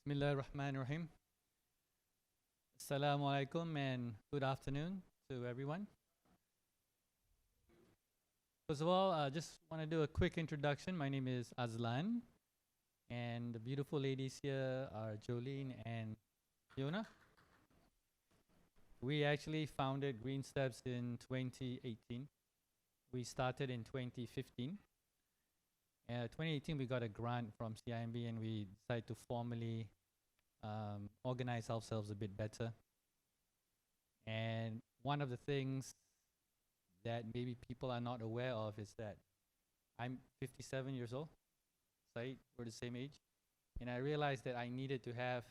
Bismillahirrahmanirrahim. Assalamu alaikum and good afternoon to everyone. First of all, I just want to do a quick introduction. My name is Azlan, and the beautiful ladies here are Jolene and Fiona. We actually founded GreenSteps in 2018. We started in 2015. 2018, we got a grant from CIMB and we decided to formally organize ourselves a bit better. And one of the things that maybe people are not aware of is that I'm 57 years old. Saeed, we're the same age. And I realized that I needed to have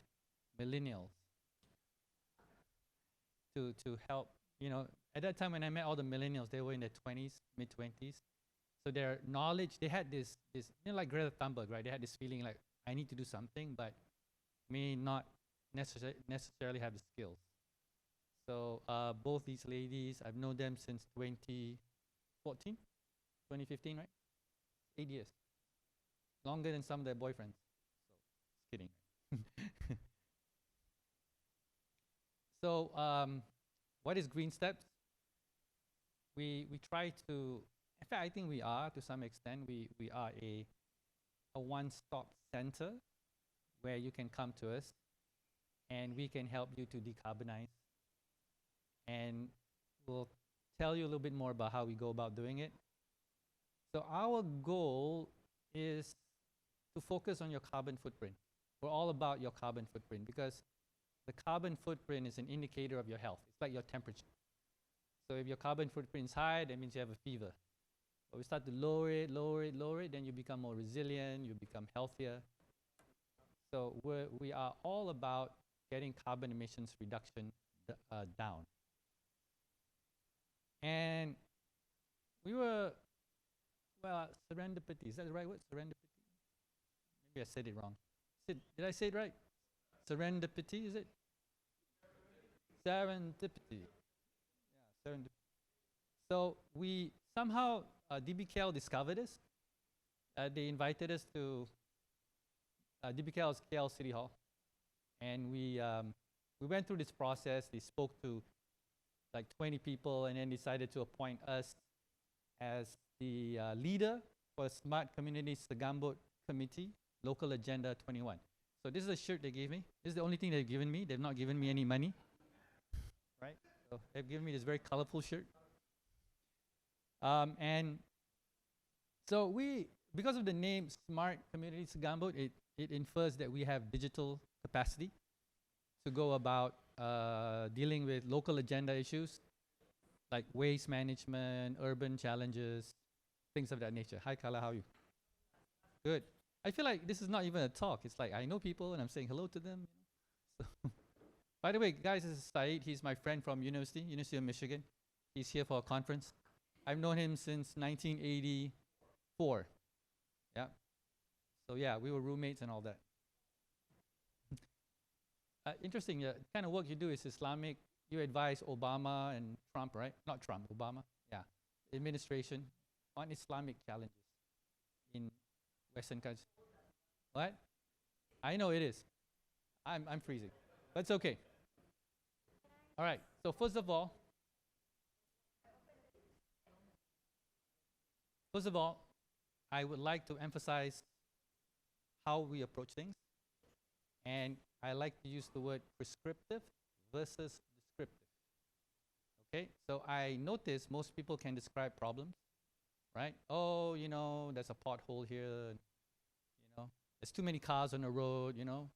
millennials to help. You know, at that time when I met all the millennials, they were in their 20s, mid-20s. So their knowledge, they had this, you know, like Greta Thunberg, right? They had this feeling like, I need to do something, but may not necessarily have the skills. So both these ladies, I've known them since 2014, 2015, right? 8 years. Longer than some of their boyfriends. So, just kidding. So, what is GreenSteps? We try to, in fact, I think we are to some extent. We are a one-stop center where you can come to us and we can help you to decarbonize. And we'll tell you a little bit more about how we go about doing it. So our goal is to focus on your carbon footprint. We're all about your carbon footprint because the carbon footprint is an indicator of your health. It's like your temperature. So if your carbon footprint is high, that means you have a fever. But we start to lower it, then you become more resilient, you become healthier. So we are all about getting carbon emissions reduction down. And we were, well, serendipity, is that the right word? Serendipity? Maybe I said it wrong. Did I say it right? Serendipity, is it? Serendipity. Yeah, serendipity. So we somehow, DBKL discovered us. They invited us to DBKL's KL City Hall. And we went through this process. They spoke to like 20 people and then decided to appoint us as the leader for Smart Community Segambut Committee, Local Agenda 21. So this is a shirt they gave me. This is the only thing they've given me. They've not given me any money, right? So they've given me this very colorful shirt. And so because of the name Smart Community Segambut, it infers that we have digital capacity to go about dealing with local agenda issues like waste management, urban challenges, things of that nature. Hi Kala, how are you? Good. I feel like this is not even a talk. It's like I know people and I'm saying hello to them. So by the way, guys, this is Saeed. He's my friend from University of Michigan. He's here for a conference. I've known him since 1984. Yeah. So yeah, we were roommates and all that. Interesting, the kind of work you do is Islamic. You advise Obama and Trump, right? Not Trump, Obama. Yeah. Administration on Islamic challenges in Western countries. What? I know it is. I'm freezing. But it's okay. All right. So first of all, I would like to emphasize how we approach things. And I like to use the word prescriptive versus descriptive. Okay, so I notice most people can describe problems, right? Oh, you know, there's a pothole here. You know, there's too many cars on the road. You know,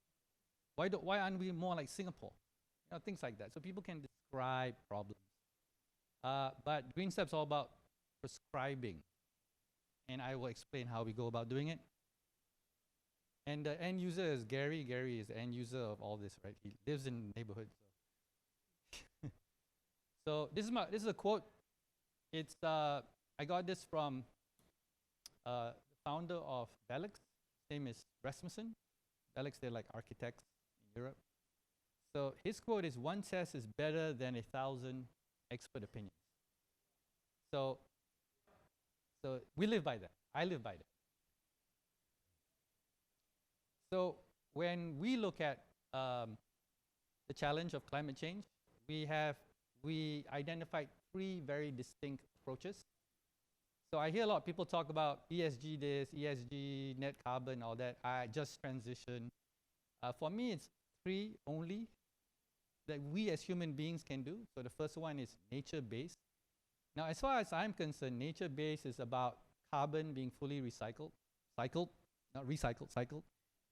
why aren't we more like Singapore? You know, things like that. So people can describe problems. But GreenSteps all about prescribing, and I will explain how we go about doing it. And the end user is Gary. Gary is the end user of all this, right? He lives in neighborhoods. So this is a quote. It's I got this from the founder of Belix. His name is Rasmussen. Belix, they're like architects in Europe. So his quote is, "One test is better than 1,000 expert opinions." So we live by that. I live by that. So when we look at the challenge of climate change, we identified three very distinct approaches. So I hear a lot of people talk about ESG this, ESG, net carbon, all that. I just transition. For me, it's three only that we as human beings can do. So the first one is nature-based. Now, as far as I'm concerned, nature-based is about carbon being fully recycled, cycled,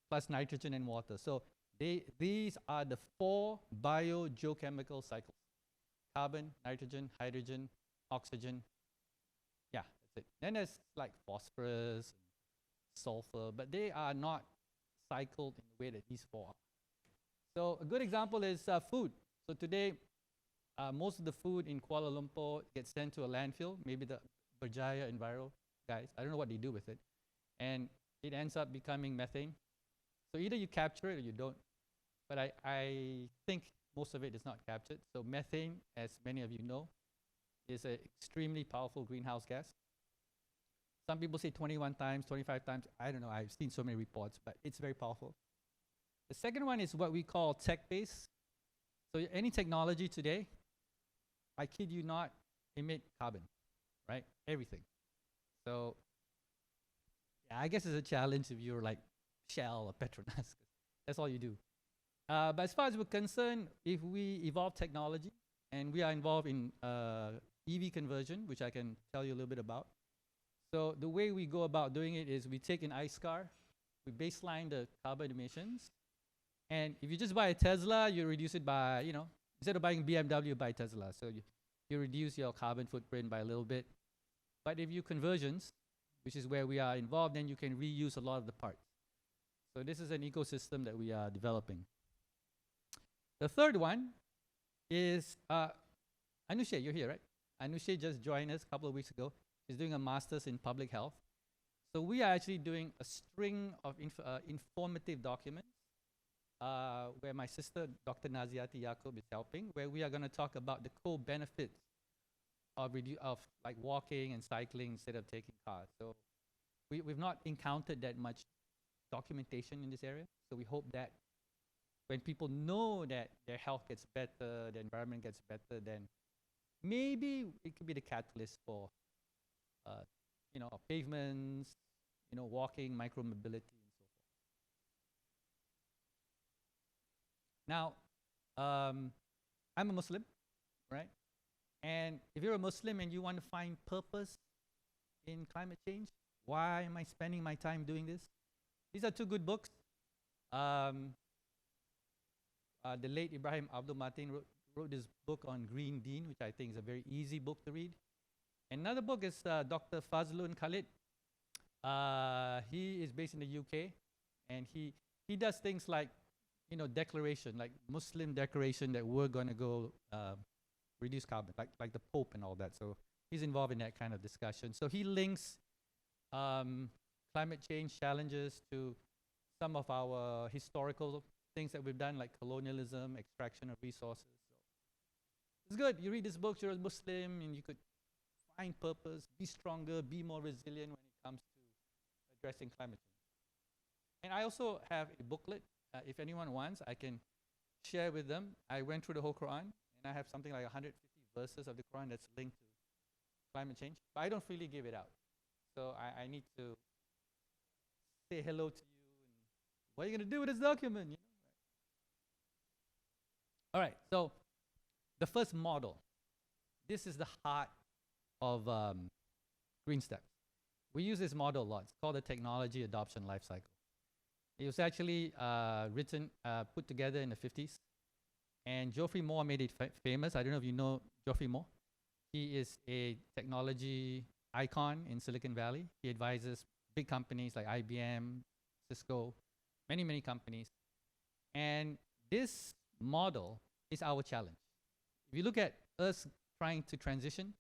plus nitrogen and water. So these are the four biogeochemical cycles: carbon, nitrogen, hydrogen, oxygen. Yeah, that's it. Then there's like phosphorus, sulfur, but they are not cycled in the way that these four are. So a good example is food. So today, most of the food in Kuala Lumpur gets sent to a landfill, maybe the Berjaya Enviro guys. I don't know what they do with it. And it ends up becoming methane. So either you capture it or you don't. But I think most of it is not captured. So methane, as many of you know, is an extremely powerful greenhouse gas. Some people say 21 times, 25 times. I don't know. I've seen so many reports, but it's very powerful. The second one is what we call tech-based. So any technology today, I kid you not, emit carbon, right? Everything. So yeah, I guess it's a challenge if you're like Shell or Petronas. That's all you do. But as far as we're concerned, if we evolve technology, and we are involved in EV conversion, which I can tell you a little bit about. So the way we go about doing it is we take an ICE car, we baseline the carbon emissions, and if you just buy a Tesla, you reduce it by, you know, instead of buying BMW, buy Tesla. So you reduce your carbon footprint by a little bit. But if you conversions, which is where we are involved, then you can reuse a lot of the parts. So this is an ecosystem that we are developing. The third one is Anushay, you're here, right? Anushay just joined us a couple of weeks ago. She's doing a master's in public health. So we are actually doing a string of informative documents where my sister, Dr. Naziati Yaacob, is helping, where we are going to talk about the co-benefits of like walking and cycling instead of taking cars. So we've not encountered that much documentation in this area. So we hope that when people know that their health gets better, the environment gets better, then maybe it could be the catalyst for, you know, pavements, you know, walking, micro-mobility, and so forth. Now, I'm a Muslim, right? And if you're a Muslim and you want to find purpose in climate change, why am I spending my time doing this? These are two good books. The late Ibrahim Abdul Matin wrote this book on Green Deen, which I think is a very easy book to read. Another book is Dr. Fazlun Khalid. He is based in the UK, and he does things like, you know, declaration, like Muslim declaration that we're going to go reduce carbon, like the Pope and all that. So he's involved in that kind of discussion. So he links climate change challenges to some of our historical things that we've done, like colonialism, extraction of resources. So it's good. You read this book, you're a Muslim, and you could find purpose, be stronger, be more resilient when it comes to addressing climate change. And I also have a booklet. If anyone wants, I can share with them. I went through the whole Quran, and I have something like 150 verses of the Quran that's linked to climate change. But I don't freely give it out. So I need to say hello to you. And what are you going to do with this document? You know? All right, so the first model. This is the heart of GreenSteps. We use this model a lot. It's called the Technology Adoption Lifecycle. It was actually put together in the 50s. And Geoffrey Moore made it famous. I don't know if you know Geoffrey Moore. He is a technology icon in Silicon Valley. He advises big companies like IBM, Cisco, many, many companies. And this model is our challenge. If you look at us trying to transition,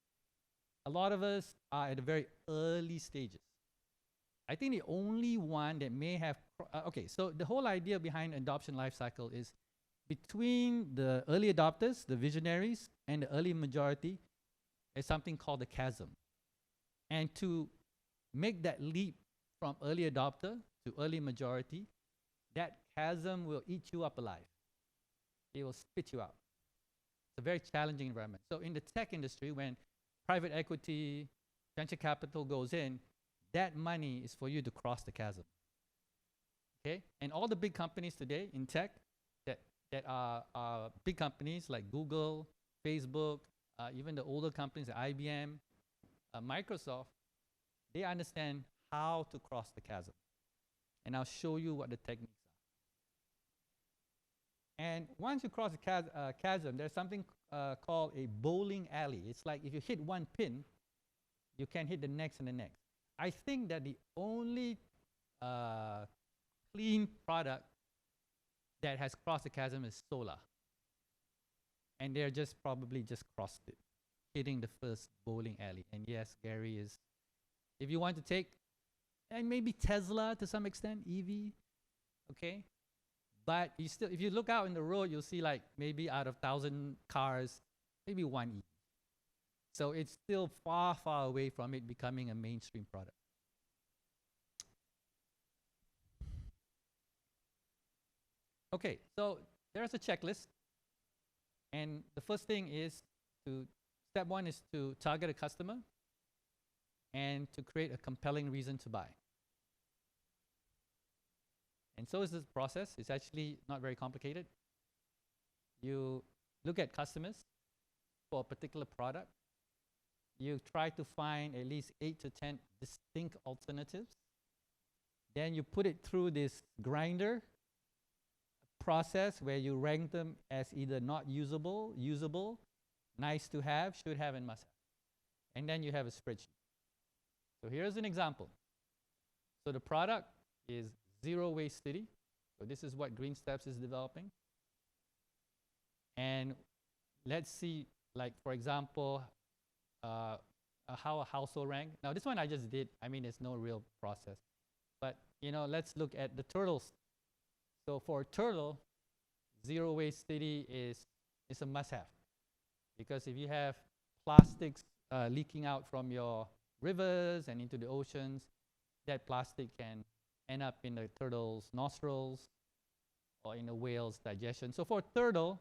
a lot of us are at the very early stages. I think the only one that may have, okay, so the whole idea behind adoption lifecycle is between the early adopters, the visionaries, and the early majority is something called the chasm. And to make that leap from early adopter to early majority, that chasm will eat you up alive. It will spit you out. It's a very challenging environment. So in the tech industry, when private equity, venture capital goes in, that money is for you to cross the chasm. Okay? And all the big companies today in tech that are big companies like Google, Facebook, even the older companies like IBM, Microsoft, they understand how to cross the chasm. And I'll show you what the techniques are. And once you cross the chasm, there's something called a bowling alley. It's like if you hit one pin, you can hit the next and the next. I think that the only clean product that has crossed the chasm is solar. And they're just probably just crossed it, hitting the first bowling alley. And yes, Gary is, if you want to take, and maybe Tesla to some extent, EV, okay? But you still, if you look out in the road, you'll see like maybe out of 1,000 cars, maybe one EV. So it's still far, far away from it becoming a mainstream product. Okay, so there's a checklist. And the first thing is step one is to target a customer and to create a compelling reason to buy. And so is this process. It's actually not very complicated. You look at customers for a particular product. You try to find at least 8 to 10 distinct alternatives. Then you put it through this grinder process where you rank them as either not usable, usable, nice to have, should have, and must have. And then you have a spreadsheet. So here's an example. So the product is Zero Waste City. So this is what GreenSteps is developing. And let's see, like for example, how a household rank. Now this one I just did. I mean, it's no real process. But you know, let's look at the turtles. So for turtle, Zero Waste City is a must-have. Because if you have plastics leaking out from your rivers and into the oceans, that plastic can end up in the turtle's nostrils or in a whale's digestion. So for turtle,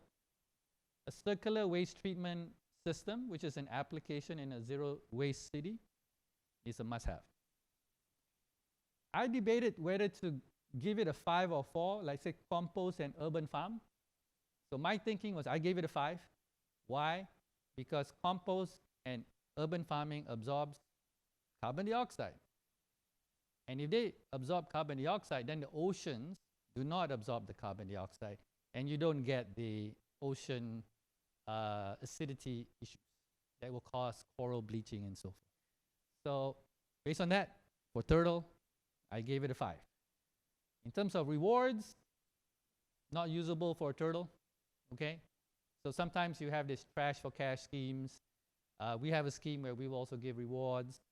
a circular waste treatment system, which is an application in a Zero Waste City, is a must-have. I debated whether to give it a 5 or 4, like say compost and urban farm. So my thinking was I gave it a 5. Why? Because compost and urban farming absorbs carbon dioxide. And if they absorb carbon dioxide, then the oceans do not absorb the carbon dioxide, and you don't get the ocean acidity issues that will cause coral bleaching and so forth. So based on that, for turtle, I gave it a 5. In terms of rewards, not usable for a turtle, okay? So sometimes you have this trash for cash schemes. We have a scheme where we will also give rewards.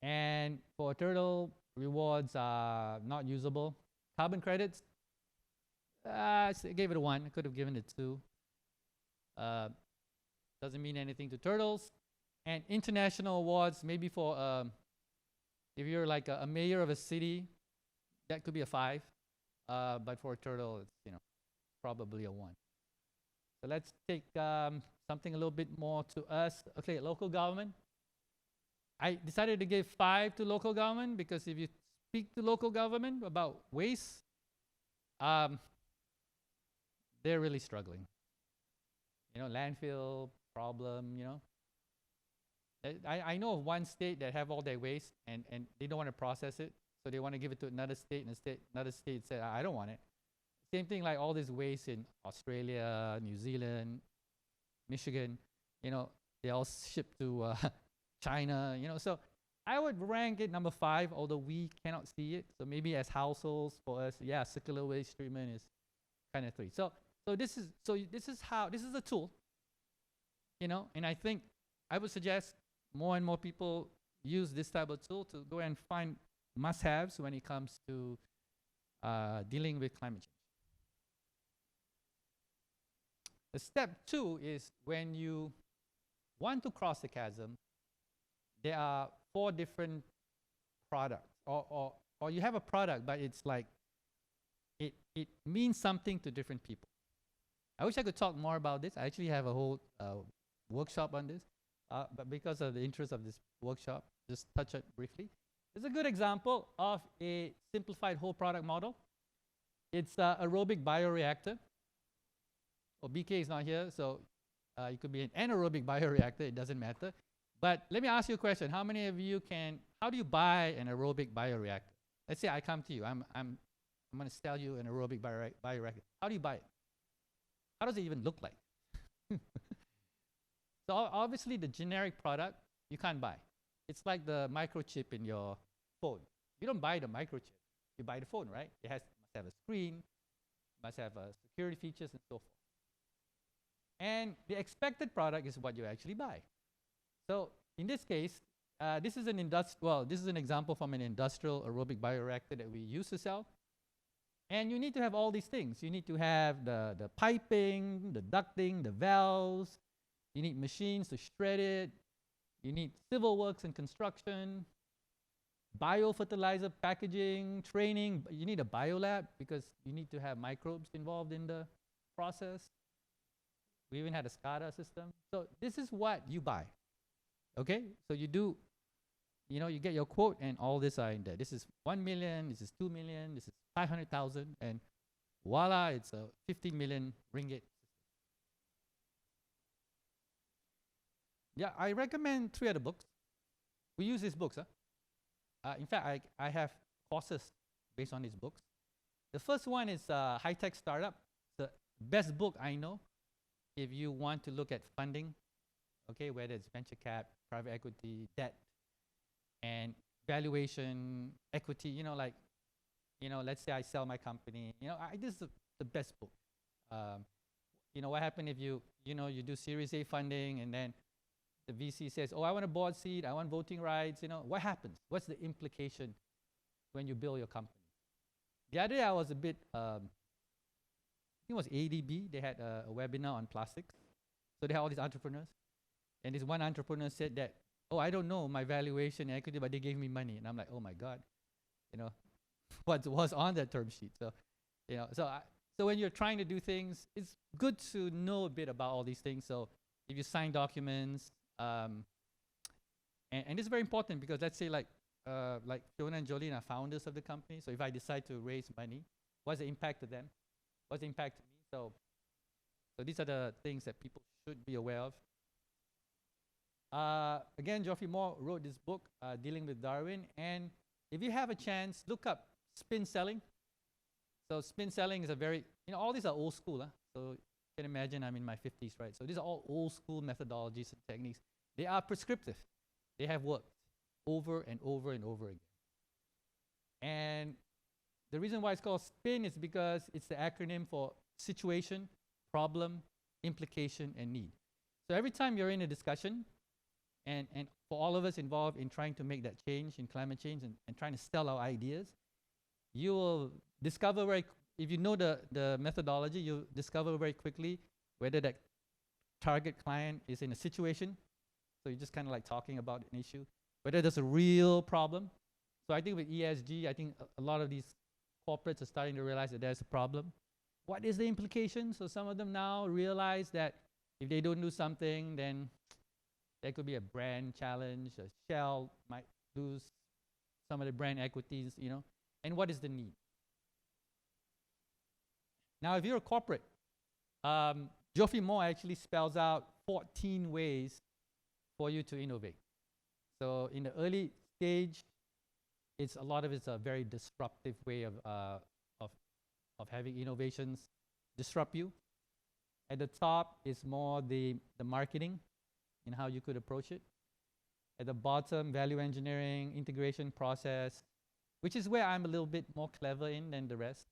And for a turtle, rewards are not usable. Carbon credits, I gave it a 1. I could have given it 2. Doesn't mean anything to turtles. And international awards, maybe for, if you're like a mayor of a city, that could be a 5, but for a turtle, it's probably a 1. So let's take something a little bit more to us. Okay, local government. I decided to give 5 to local government because if you speak to local government about waste, they're really struggling. Landfill problem. I know of one state that have all their waste and they don't want to process it. So they want to give it to another state, and another state said, I don't want it. Same thing like all this waste in Australia, New Zealand, Michigan, they all ship to China, So I would rank it number 5, although we cannot see it. So maybe as households for us, yeah, circular waste treatment is kind of 3. So this is a tool, and I think I would suggest more and more people use this type of tool to go and find must-haves when it comes to dealing with climate change. The step 2 is when you want to cross the chasm, there are 4 different products, or you have a product, but it's like, it means something to different people. I wish I could talk more about this. I actually have a whole workshop on this, but because of the interest of this workshop, just touch it briefly. It's a good example of a simplified whole product model. It's aerobic bioreactor. Oh, BK is not here, so it could be an anaerobic bioreactor. It doesn't matter. But let me ask you a question. How many of you how do you buy an aerobic bioreactor? Let's say I come to you. I'm going to sell you an aerobic bioreactor. How do you buy it? How does it even look like? So obviously the generic product you can't buy. It's like the microchip in your phone. You don't buy the microchip. You buy the phone, right? It must have a screen, must have security features and so forth. And the expected product is what you actually buy. So in this case, this is an example from an industrial aerobic bioreactor that we used to sell. And you need to have all these things. You need to have the piping, the ducting, the valves. You need machines to shred it. You need civil works and construction, biofertilizer packaging, training. You need a biolab because you need to have microbes involved in the process. We even had a SCADA system. So this is what you buy. Okay? So you do, you get your quote and all this are in there. This is 1 million, this is 2 million, this is 500,000, and voila, it's a 15 million ringgit. Yeah, I recommend 3 other books. We use these books. In fact, I have courses based on these books. The first one is High Tech Startup. It's the best book I know if you want to look at funding, okay, whether it's venture cap, private equity, debt, and valuation, equity, let's say I sell my company. This is the best book. What happens if you do Series A funding and then the VC says, oh, I want a board seat, I want voting rights, what happens? What's the implication when you build your company? The other day I was a bit, I think it was ADB, they had a webinar on plastics. So they had all these entrepreneurs. And this one entrepreneur said that, oh, I don't know my valuation and equity, but they gave me money. And I'm like, oh my God, what was on that term sheet? So, so when you're trying to do things, it's good to know a bit about all these things. So if you sign documents, and it's very important because let's say like Fiona and Jolene are founders of the company. So if I decide to raise money, what's the impact to them? What's the impact to me? So these are the things that people should be aware of. Again, Geoffrey Moore wrote this book, Dealing with Darwin. And if you have a chance, look up spin selling. So spin selling is a very, all these are old school. So you can imagine I'm in my 50s, right? So these are all old school methodologies and techniques. They are prescriptive. They have worked over and over and over again. And the reason why it's called SPIN is because it's the acronym for situation, problem, implication, and need. So every time you're in a discussion, and for all of us involved in trying to make that change in climate change and trying to sell our ideas, you will discover if you know the methodology, you'll discover very quickly whether that target client is in a situation. So you're just kind of like talking about an issue, whether there's a real problem. So I think with ESG, I think a lot of these corporates are starting to realize that there's a problem. What is the implication? So some of them now realize that if they don't do something, then there could be a brand challenge. Shell might lose some of the brand equities, And what is the need? Now, if you're a corporate, Geoffrey Moore actually spells out 14 ways for you to innovate. So in the early stage, a lot of it's a very disruptive way of having innovations disrupt you. At the top is more the marketing and how you could approach it. At the bottom, value engineering, integration process, which is where I'm a little bit more clever in than the rest.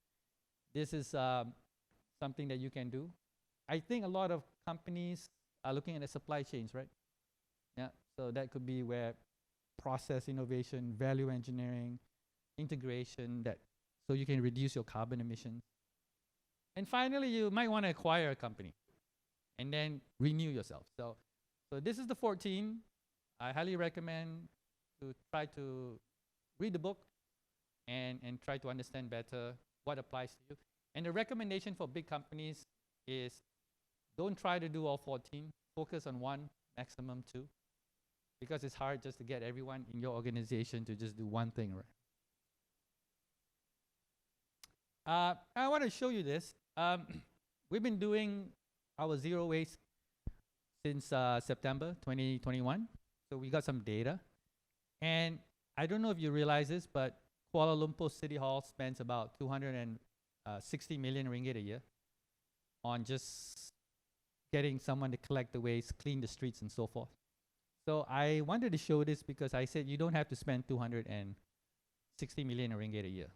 This is something that you can do. I think a lot of companies are looking at the supply chains, right? Yeah, so that could be where process innovation, value engineering, integration, so you can reduce your carbon emissions. And finally, you might want to acquire a company and then renew yourself. So this is the 14. I highly recommend to try to read the book and try to understand better what applies to you. And the recommendation for big companies is don't try to do all 14. Focus on one, maximum two, because it's hard just to get everyone in your organization to just do one thing, right? I want to show you this. We've been doing our zero waste since September 2021. So we got some data. And I don't know if you realize this, but Kuala Lumpur City Hall spends about 260 million ringgit a year on just getting someone to collect the waste, clean the streets, and so forth. So I wanted to show this because I said you don't have to spend 260 million ringgit a year.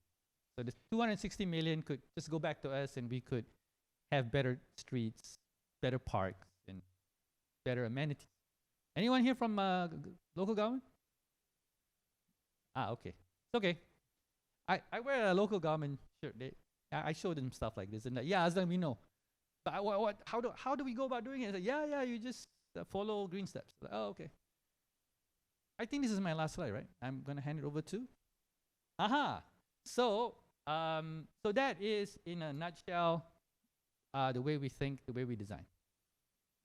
So the 260 million could just go back to us, and we could have better streets, better parks, and better amenities. Anyone here from local government? Okay. It's okay. I wear a local government shirt. I show them stuff like this, and like, yeah, Azlan, we know. But how do we go about doing it? Like, yeah, you just follow GreenSteps. Like, oh, okay. I think this is my last slide, right? I'm gonna hand it over to. So that is in a nutshell the way we think, the way we design.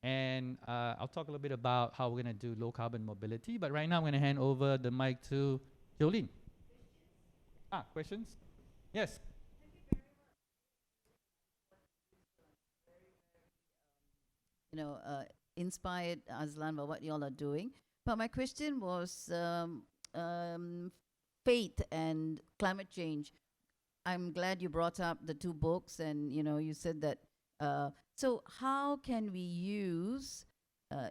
And I'll talk a little bit about how we're gonna do low carbon mobility. But right now, I'm gonna hand over the mic to Jolene. Questions? Yes. Inspired, Azlan, by what you all are doing. But my question was faith and climate change. I'm glad you brought up the two books, and you said that. So how can we use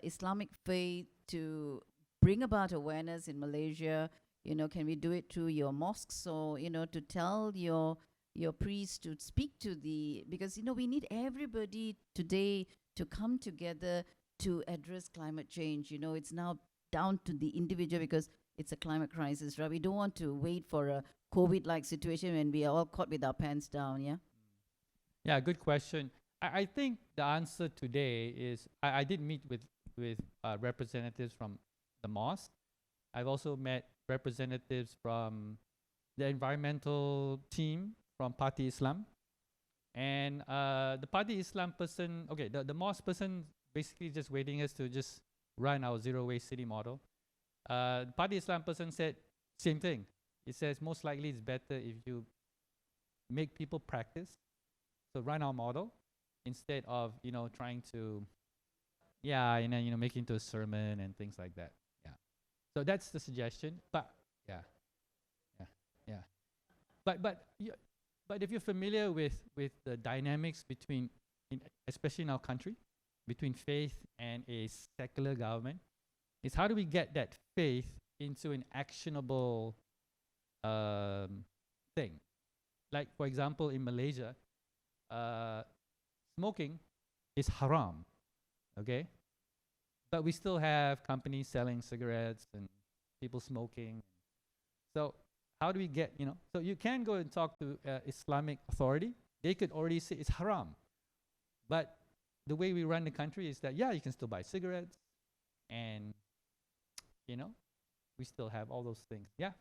Islamic faith to bring about awareness in Malaysia? Can we do it through your mosques, or to tell your priests to speak to because we need everybody today to come together to address climate change. It's now down to the individual because it's a climate crisis, right? We don't want to wait for a COVID-like situation when we are all caught with our pants down, yeah? Yeah, good question. I think the answer today is I did meet with representatives from the mosque. I've also met representatives from the environmental team from Party Islam. And the Party Islam person, okay, the mosque person basically just waiting us to just run our zero waste city model. The Party Islam person said same thing. It says most likely it's better if you make people practice. So run our model instead of trying to make it into a sermon and things like that. Yeah. So that's the suggestion. But yeah. But if you're familiar with the dynamics between, especially in our country, between faith and a secular government, is how do we get that faith into an actionable thing? Like, for example, in Malaysia, smoking is haram, okay? But we still have companies selling cigarettes and people smoking. So how do we get, so you can go and talk to Islamic authority. They could already say it's haram. But the way we run the country is that, yeah, you can still buy cigarettes and, we still have all those things. Yeah.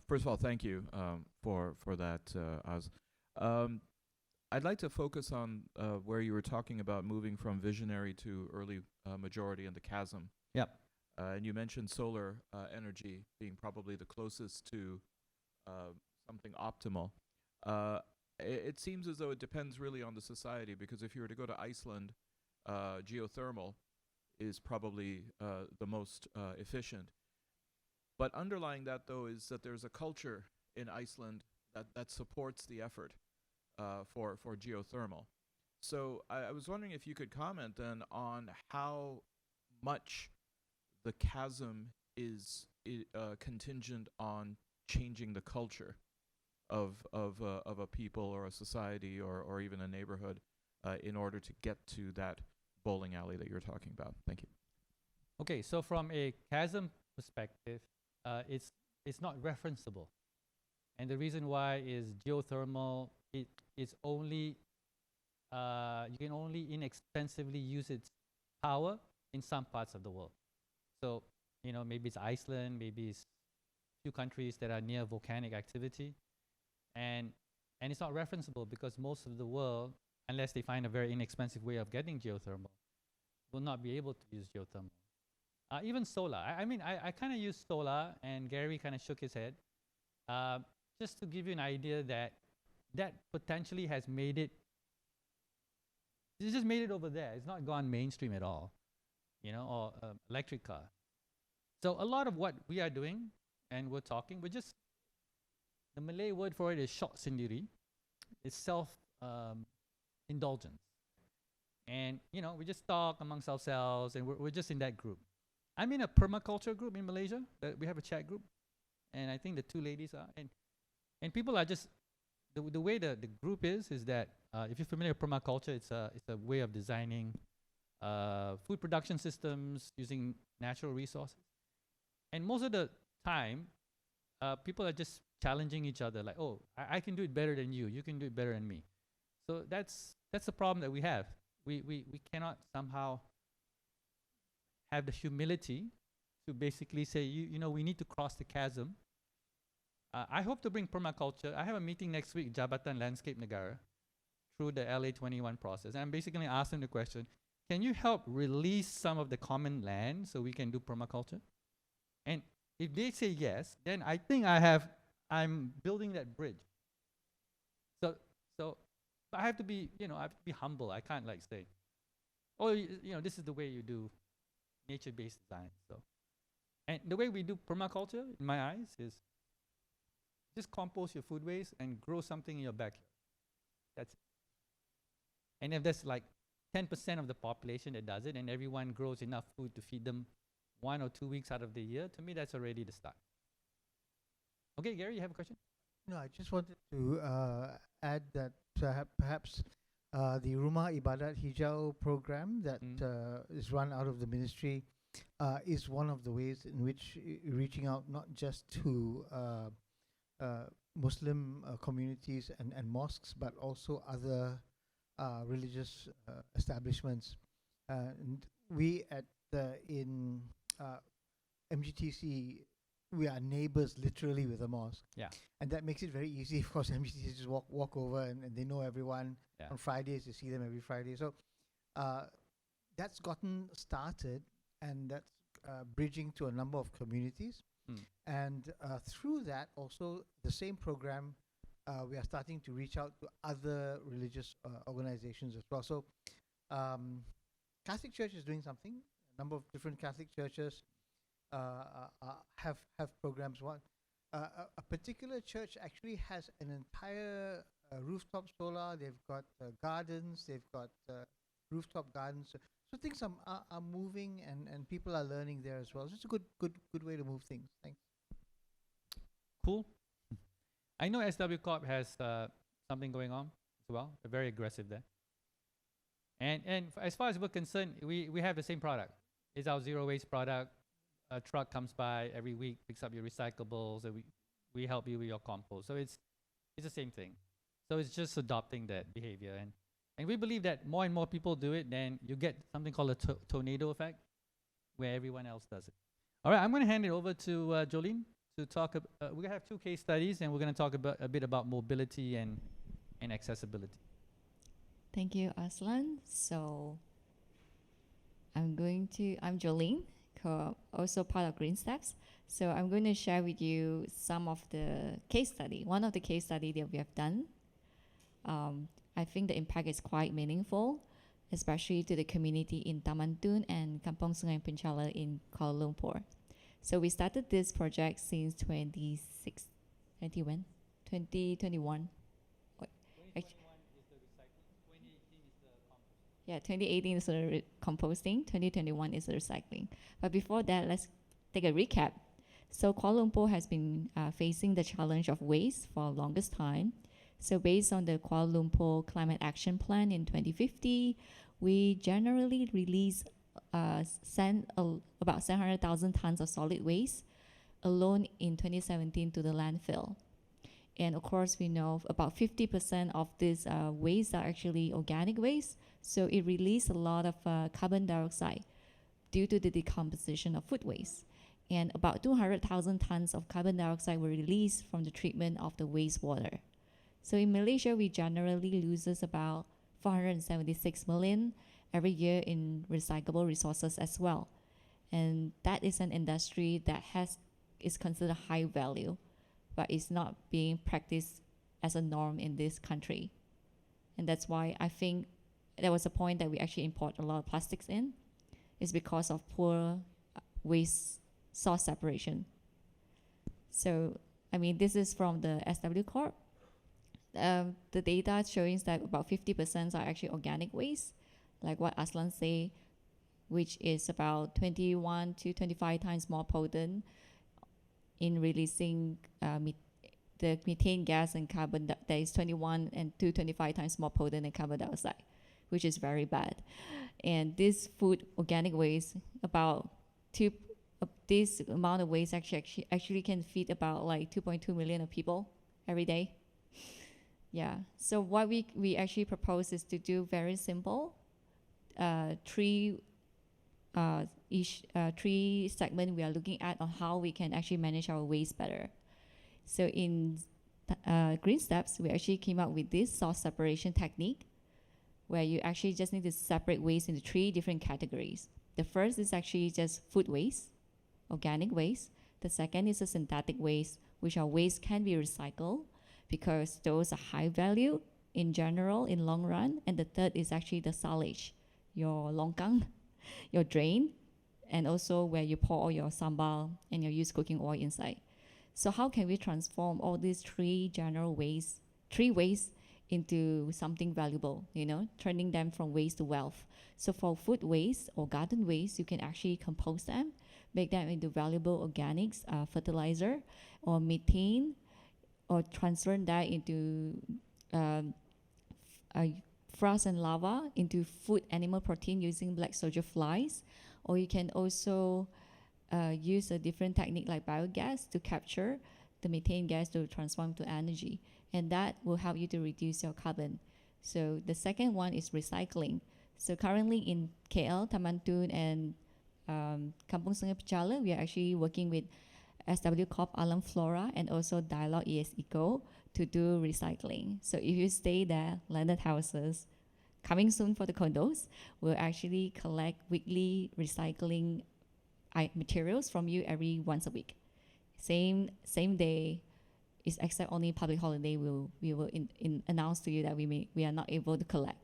First of all, thank you for that, Oz. I'd like to focus on where you were talking about moving from visionary to early majority and the chasm. Yep. And you mentioned solar energy being probably the closest to something optimal. It seems as though it depends really on the society, because if you were to go to Iceland, geothermal is probably the most efficient. But underlying that, though, is that there's a culture in Iceland that supports the effort for geothermal. So I was wondering if you could comment then on how much the chasm is contingent on changing the culture of a people or a society or even a neighborhood in order to get to that bowling alley that you're talking about. Thank you. Okay, so from a chasm perspective, it's not referenceable, and the reason why is geothermal. It's only you can only inexpensively use its power in some parts of the world. So You know, maybe it's Iceland, maybe it's few countries that are near volcanic activity, and it's not referenceable because most of the world, unless they find a very inexpensive way of getting geothermal, will not be able to use geothermal. Even solar. I mean, I kind of use solar, and Gary kind of shook his head. Just to give you an idea that potentially has made it, it's just made it over there. It's not gone mainstream at all, you know, or electric car. So a lot of what we are doing and we're talking, we're just, the Malay word for it is syok sendiri. It's self-indulgence. And, you know, we just talk amongst ourselves, and we're just in that group. I'm in a permaculture group in Malaysia. We have a chat group, and I think the two ladies are. And people are just, the way the group is that if you're familiar with permaculture, it's a way of designing food production systems using natural resources. And most of the time, people are just challenging each other, like, oh, I can do it better than you. You can do it better than me. So that's the problem that we have. We cannot somehow have the humility to basically say, you know, we need to cross the chasm. I hope to bring permaculture. I have a meeting next week, Jabatan Landscape Negara, through the LA21 process. And I'm basically asking the question, can you help release some of the common land so we can do permaculture? And if they say yes, then I think I'm building that bridge. So I have to be, you know, I have to be humble. I can't like say, oh, you know, this is the way you do nature-based design. So, and the way we do permaculture, in my eyes, is just compost your food waste and grow something in your backyard. That's it. And if there's like 10% of the population that does it, and everyone grows enough food to feed them 1 or 2 weeks out of the year, to me, that's already the start. Okay, Gary, you have a question? No, I just wanted to add that perhaps the Rumah Ibadat Hijau program that is run out of the ministry is one of the ways in which reaching out not just to Muslim communities and mosques, but also other religious establishments. And we in MGTC, we are neighbors literally with a mosque. Yeah. And that makes it very easy. Of course, MGTC just walk over and they know everyone. Yeah. On Fridays, you see them every Friday. So that's gotten started, and that's bridging to a number of communities. And through that, also the same program, we are starting to reach out to other religious organizations as well. So Catholic Church is doing something. A number of different Catholic churches have programs. One a particular church actually has an entire rooftop solar. They've got gardens. They've got rooftop gardens. So things are moving, and people are learning there as well. So it's a good way to move things. Thanks. Cool. I know SW Corp has something going on as well. They're very aggressive there. And as far as we're concerned, we have the same product. It's our zero waste product. A truck comes by every week, picks up your recyclables, and we help you with your compost. So it's the same thing. So it's just adopting that behavior, and we believe that more and more people do it, then you get something called a tornado effect, where everyone else does it. All right, I'm going to hand it over to Jolene to talk. We're going to have 2 case studies, and we're going to talk a bit about mobility and accessibility. Thank you, Azlan. So I'm Jolene, also part of GreenSteps. So I'm going to share with you some of the case study. One of the case study that we have done. I think the impact is quite meaningful, especially to the community in Taman Tun and Kampung Sungai Penchala in Kuala Lumpur. So we started this project since 2021. 2021 is the recycling. 2018 is the composting. Yeah, 2018 is the composting. 2021 is the recycling. But before that, let's take a recap. So Kuala Lumpur has been facing the challenge of waste for the longest time. So based on the Kuala Lumpur Climate Action Plan in 2050, we generally release about 700,000 tons of solid waste alone in 2017 to the landfill. And of course, we know about 50% of this waste are actually organic waste. So it releases a lot of carbon dioxide due to the decomposition of food waste. and about 200,000 tons of carbon dioxide were released from the treatment of the wastewater. So in Malaysia, we generally loses about 476 million every year in recyclable resources as well. And that is an industry that is considered high value, but it's not being practiced as a norm in this country. And that's why I think there was a point that we actually import a lot of plastics in. It's because of poor waste source separation. So, I mean, this is from the SW Corp. The data showing that about 50% are actually organic waste, like what Azlan say, which is about 21 to 25 times more potent in releasing the methane gas and carbon. That is 21 and 25 times more potent than carbon dioxide, which is very bad. And this food organic waste, about this amount of waste actually can feed about like 2.2 million of people every day. Yeah. So what we actually propose is to do very simple, three segment we are looking at on how we can actually manage our waste better. So in GreenSteps, we actually came up with this source separation technique, where you actually just need to separate waste into 3 different categories. The first is actually just food waste, organic waste. The second is a synthetic waste, which are waste can be recycled because those are high value in general in long run. And the third is actually the silage, your longkang, your drain, and also where you pour all your sambal and your used cooking oil inside. So how can we transform all these 3 waste into something valuable, turning them from waste to wealth? So for food waste or garden waste, you can actually compost them, make them into valuable organics, fertilizer, or methane, or transfer that into frost and lava into food animal protein using black soldier flies. Or you can also use a different technique like biogas to capture the methane gas to transform to energy. And that will help you to reduce your carbon. So the second one is recycling. So currently in KL, Taman Tun, and Kampung Sungai Penchala, we are actually working with SW Corp Alam Flora and also Dialogue ES Eco to do recycling. So if you stay there, landed houses, coming soon for the condos, we'll actually collect weekly recycling materials from you every once a week. Same day, is except only public holiday we will announce to you that we are not able to collect.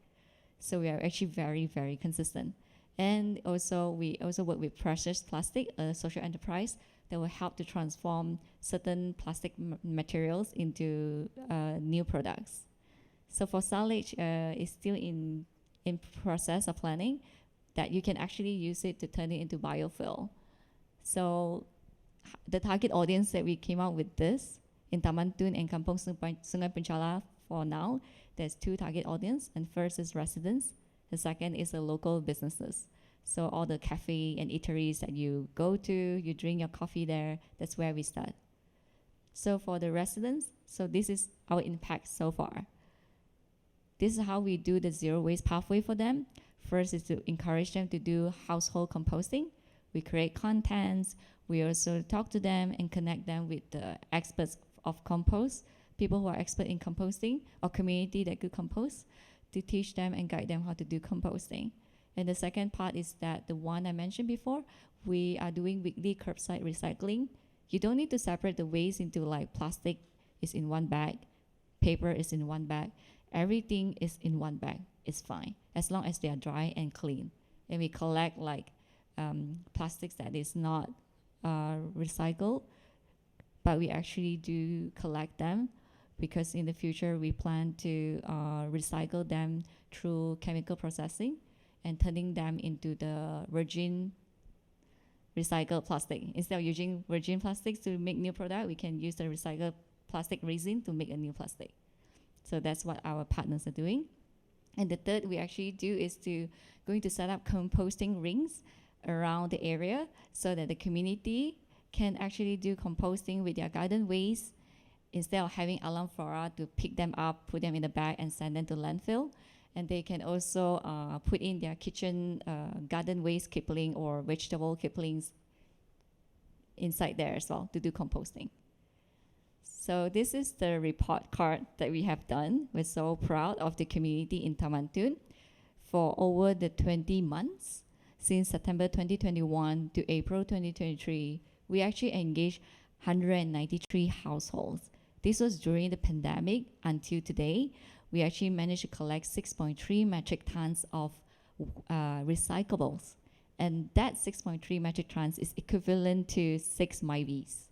So we are actually very, very consistent. And also we also work with Precious Plastic, a social enterprise that will help to transform certain plastic materials into new products. So for silage, it's still in process of planning that you can actually use it to turn it into biofuel. So the target audience that we came out with this in Taman Tun and Kampung Sungai Penchala, for now, there's 2 target audience, and first is residents, the second is the local businesses. So all the cafe and eateries that you go to, you drink your coffee there, that's where we start. So for the residents, so this is our impact so far. This is how we do the zero waste pathway for them. First is to encourage them to do household composting. We create contents. We also talk to them and connect them with the experts of compost, people who are expert in composting or community that could compost, to teach them and guide them how to do composting. And the second part is that the one I mentioned before, we are doing weekly curbside recycling. You don't need to separate the waste into like plastic is in one bag, paper is in one bag, everything is in one bag. It's fine as long as they are dry and clean. And we collect like plastics that is not recycled, but we actually do collect them because in the future we plan to recycle them through chemical processing and turning them into the virgin recycled plastic. Instead of using virgin plastics to make new product, we can use the recycled plastic resin to make a new plastic. So that's what our partners are doing. And the third we actually do is going to set up composting rings around the area so that the community can actually do composting with their garden waste instead of having Alam Flora to pick them up, put them in a bag and send them to landfill. And they can also put in their kitchen garden waste kipling or vegetable kiplings inside there as well to do composting. So this is the report card that we have done. We're so proud of the community in Taman Tun. For over the 20 months, since September 2021 to April 2023, we actually engaged 193 households. This was during the pandemic. Until today, we actually managed to collect 6.3 metric tons of recyclables. And that 6.3 metric tons is equivalent to 6 MyVs.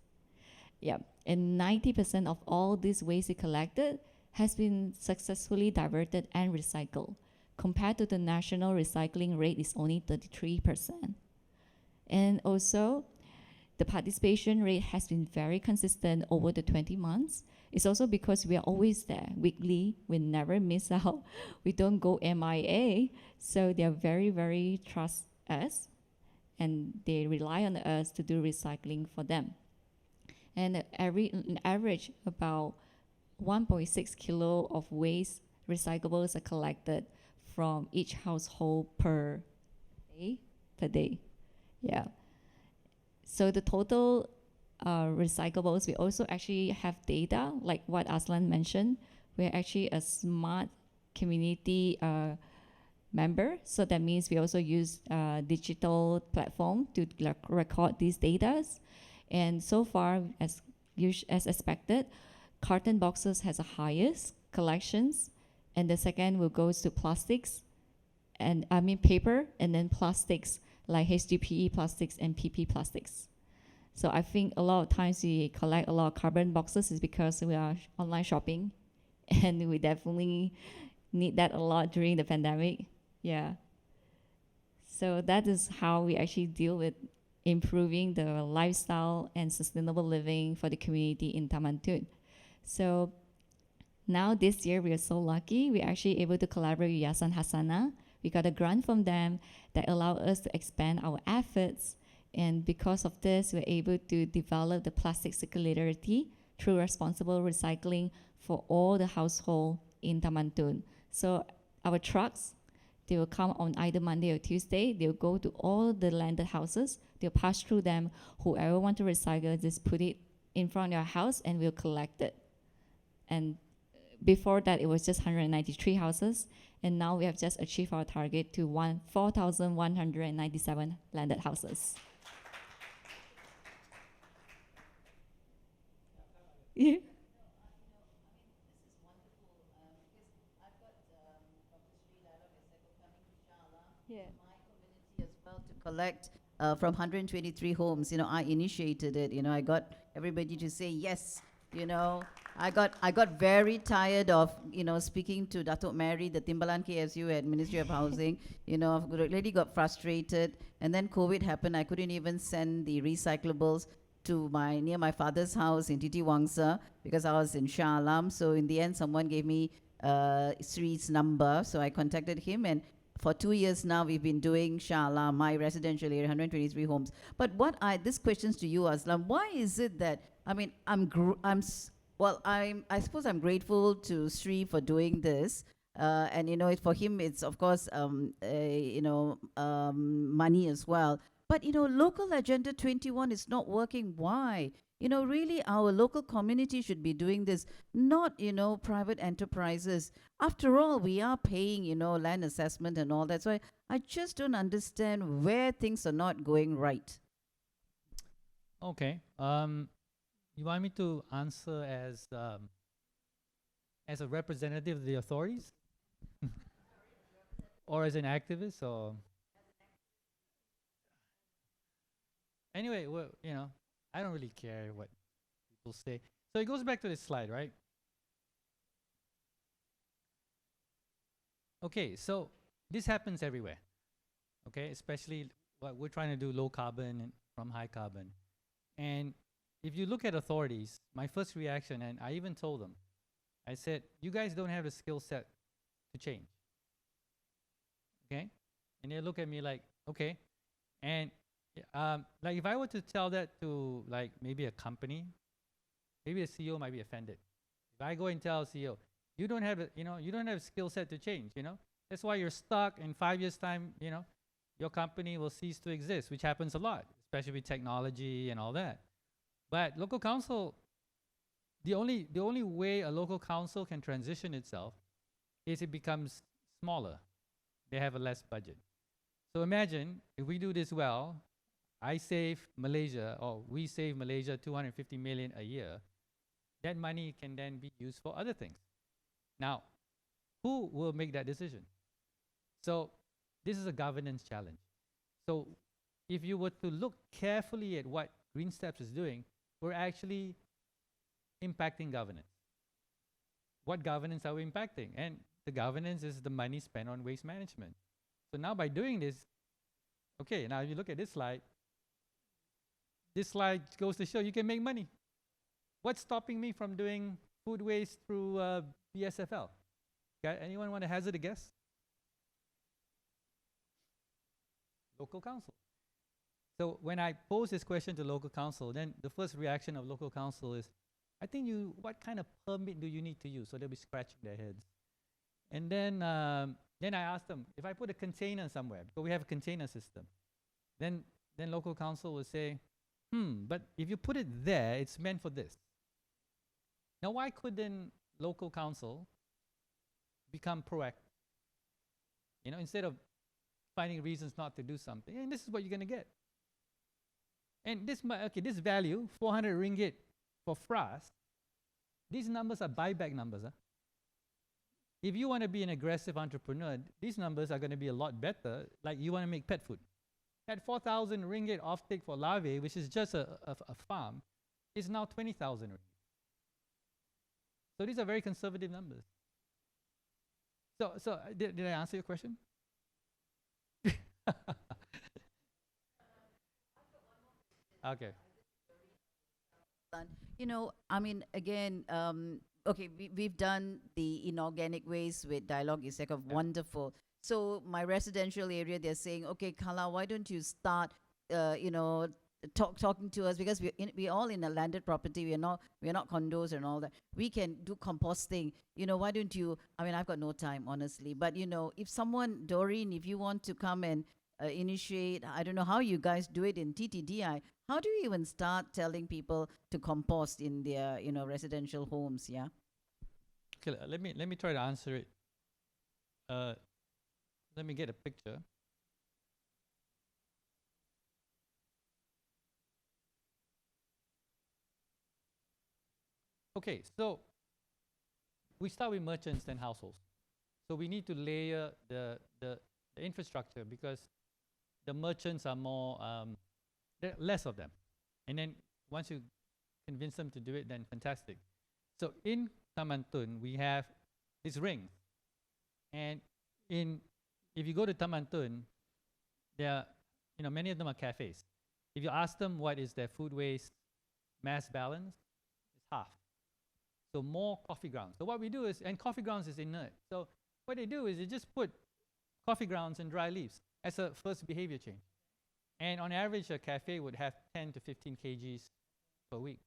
Yeah, and 90% of all this waste we collected has been successfully diverted and recycled. Compared to the national recycling rate is only 33%. And also, the participation rate has been very consistent over the 20 months. It's also because we are always there weekly. We never miss out. We don't go MIA. So they are very, very trust us. And they rely on us to do recycling for them. And on average, about 1.6 kilo of waste recyclables are collected from each household per day. Yeah. So the total recyclables, we also actually have data, like what Azlan mentioned. We're actually a smart community member. So that means we also use digital platform to record these data. And so far, as expected, carton boxes has the highest collections, and the second will go to plastics, and paper, and then plastics like HDPE plastics and PP plastics. So I think a lot of times we collect a lot of cardboard boxes is because we are online shopping, and we definitely need that a lot during the pandemic. Yeah. So that is how we actually deal with improving the lifestyle and sustainable living for the community in Taman Tun. So now this year we are so lucky, we're actually able to collaborate with Yayasan Hasana. We got a grant from them that allowed us to expand our efforts. And because of this, we're able to develop the plastic circularity through responsible recycling for all the household in Taman Tun. So our trucks, they will come on either Monday or Tuesday. They'll go to all the landed houses. They'll pass through them. Whoever want to recycle, just put it in front of your house and we'll collect it. And before that, it was just 193 houses. And now we have just achieved our target to 4,197 landed houses. Yeah. Yeah. My community as well to collect from 123 homes. I initiated it. I got everybody to say yes. I got very tired of speaking to Datuk Mary, the Timbalan KSU at Ministry of Housing. I've really got frustrated, and then COVID happened. I couldn't even send the recyclables to near my father's house in Titi Wangsa because I was in Shah Alam. So in the end, someone gave me Sri's number, so I contacted him, and for 2 years now, we've been doing Shah Alam, my residential area, 123 homes. But this question's to you, Azlan. Why is it that, I suppose I'm grateful to Sri for doing this. And, for him, it's, of course, money as well. But, local Agenda 21 is not working. Why? Really, our local community should be doing this, not, private enterprises. After all, we are paying, land assessment and all that. So I just don't understand where things are not going right. Okay. You want me to answer as a representative of the authorities? Or as an activist? Or anyway, well, I don't really care what people say. So it goes back to this slide, right? Okay, so this happens everywhere. Okay, especially what we're trying to do, low carbon and from high carbon. And if you look at authorities, my first reaction, and I even told them, I said, you guys don't have the skill set to change. Okay? And they look at me like, okay. And like if I were to tell that to like maybe a company, maybe a CEO might be offended. If I go and tell a CEO, you don't have a skill set to change, That's why you're stuck. In 5 years' time, your company will cease to exist, which happens a lot, especially with technology and all that. But local council, the only way a local council can transition itself is it becomes smaller. They have a less budget. So imagine if we do this well, I save Malaysia, or we save Malaysia 250 million a year. That money can then be used for other things. Now, who will make that decision? So this is a governance challenge. So if you were to look carefully at what GreenSteps is doing, we're actually impacting governance. What governance are we impacting? And the governance is the money spent on waste management. So now by doing this, okay, now you look at this slide goes to show you can make money. What's stopping me from doing food waste through BSFL? Okay, anyone want to hazard a guess? Local council. So when I pose this question to local council, then the first reaction of local council is, I think what kind of permit do you need to use? So they'll be scratching their heads. And then I ask them, if I put a container somewhere, because we have a container system, then local council will say, but if you put it there, it's meant for this. Now, why couldn't local council become proactive? You know, instead of finding reasons not to do something, and this is what you're going to get. And this value, 400 ringgit for FRAS, these numbers are buyback numbers. If you want to be an aggressive entrepreneur, these numbers are going to be a lot better, like you want to make pet food. That 4,000 ringgit offtake for larvae, which is just a farm, is now 20,000 ringgit. So these are very conservative numbers. So did I answer your question? Okay. You know, I mean, again, okay, we've done the inorganic waste with Dialogue is like wonderful. So my residential area, they're saying, okay, Kala, why don't you start, talking to us, because we're all in a landed property. We're not condos and all that. We can do composting. You know, why don't you? I mean, I've got no time, honestly. But you know, if someone, Doreen, if you want to come and initiate, I don't know how you guys do it in TTDI. How do you even start telling people to compost in their, residential homes? Yeah. Okay, let me try to answer it. Let me get a picture. Okay, so we start with merchants and households. So we need to layer the infrastructure, because the merchants are more, there are less of them. And then once you convince them to do it, then fantastic. So in Tamantun, we have these rings. And if you go to Tamantun, there are, many of them are cafes. If you ask them what is their food waste mass balance, it's half. So more coffee grounds. So what we do is, and coffee grounds is inert. So what they do is they just put coffee grounds and dry leaves as a first behavior change. And on average, a cafe would have 10 to 15 kgs per week.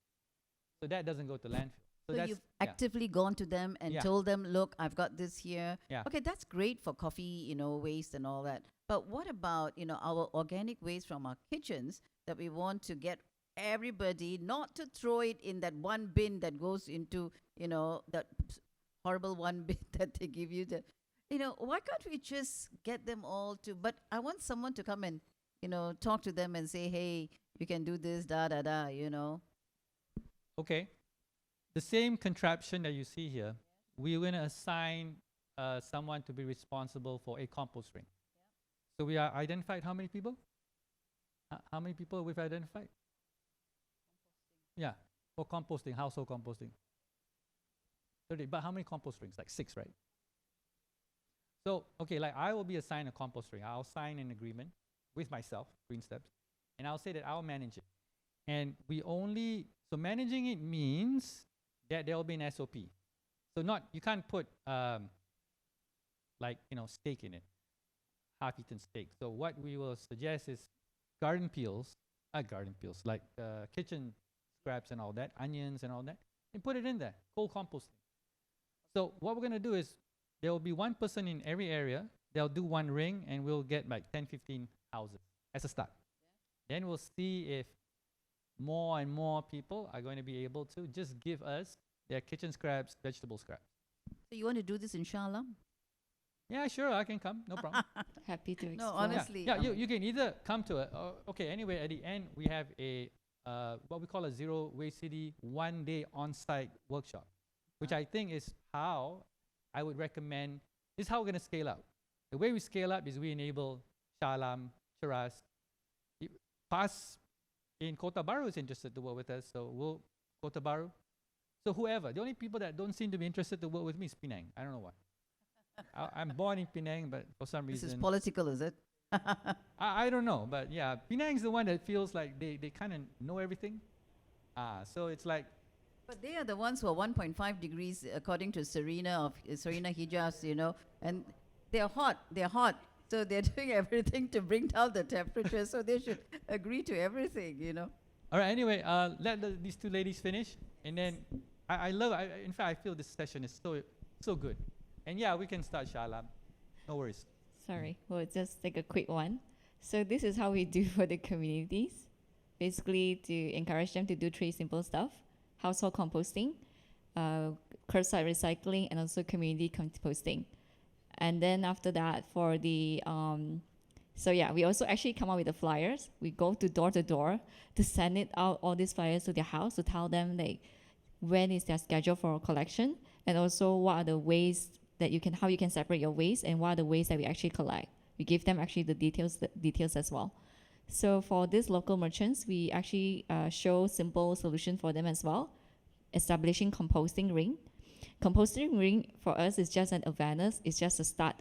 So that doesn't go to landfill. So you've actively gone to them and told them, look, I've got this here. Yeah. Okay, that's great for coffee, waste and all that. But what about, our organic waste from our kitchens that we want to get everybody not to throw it in that one bin that goes into, that horrible one bin that they give you. Why can't we just get them all to, but I want someone to come and, talk to them and say, hey, you can do this, Okay. The same contraption that you see here, we're going to assign someone to be responsible for a compost ring. So we are identified how many people? How many people we've identified? Yeah, for composting, household composting. 30, but how many compost rings? Like 6, right? So, okay, like I will be assigned a compost ring. I'll sign an agreement with myself, GreenSteps, and I'll say that I'll manage it. And so managing it means that there will be an SOP. So you can't put steak in it, half-eaten steak. So what we will suggest is like kitchen scraps and all that, onions and all that, and put it in there, cold composting. So what we're going to do is there will be one person in every area. They'll do one ring, and we'll get like 10, 15 houses as a start. Then we'll see if more and more people are going to be able to just give us their kitchen scraps, vegetable scraps. So you want to do this, inshallah? Yeah, sure, I can come, no problem. Happy to explore. No, honestly. Yeah, you can either come to okay, anyway, at the end, we have a, what we call a Zero Waste City 1-day on-site workshop, which I think is how I would recommend, this is how we're going to scale up. The way we scale up is we enable Shah Alam, Cheras, PAS in Kota Baru is interested to work with us, so we'll, Kota Baru. So whoever, the only people that don't seem to be interested to work with me is Penang. I don't know why. I'm born in Penang, but for some This reason. is political, is it? I don't know, but yeah, Penang's the one that feels like they kind of know everything. So it's like, But they are the ones who are 1.5 degrees, according to Serena Hijaz, you know, and they're hot. So they're doing everything to bring down the temperature. So they should agree to everything, you know. all right, anyway, these two ladies finish, and then in fact, I feel this session is so good. And yeah, we can start, Shah Alam. No worries. Sorry, we'll just take a quick one. So this is how we do for the communities. Basically, to encourage them to do 3 simple stuff: household composting, curbside recycling, and also community composting. And then after that, for the we also actually come up with the flyers. We go to door to send it out, all these flyers to their house, to tell them like when is their schedule for collection, and also what are the ways that how you can separate your waste, and what are the ways that we actually collect. We give them actually the details as well. So for these local merchants, we actually show simple solution for them as well, establishing composting ring. Composting ring for us is just an awareness, it's just a start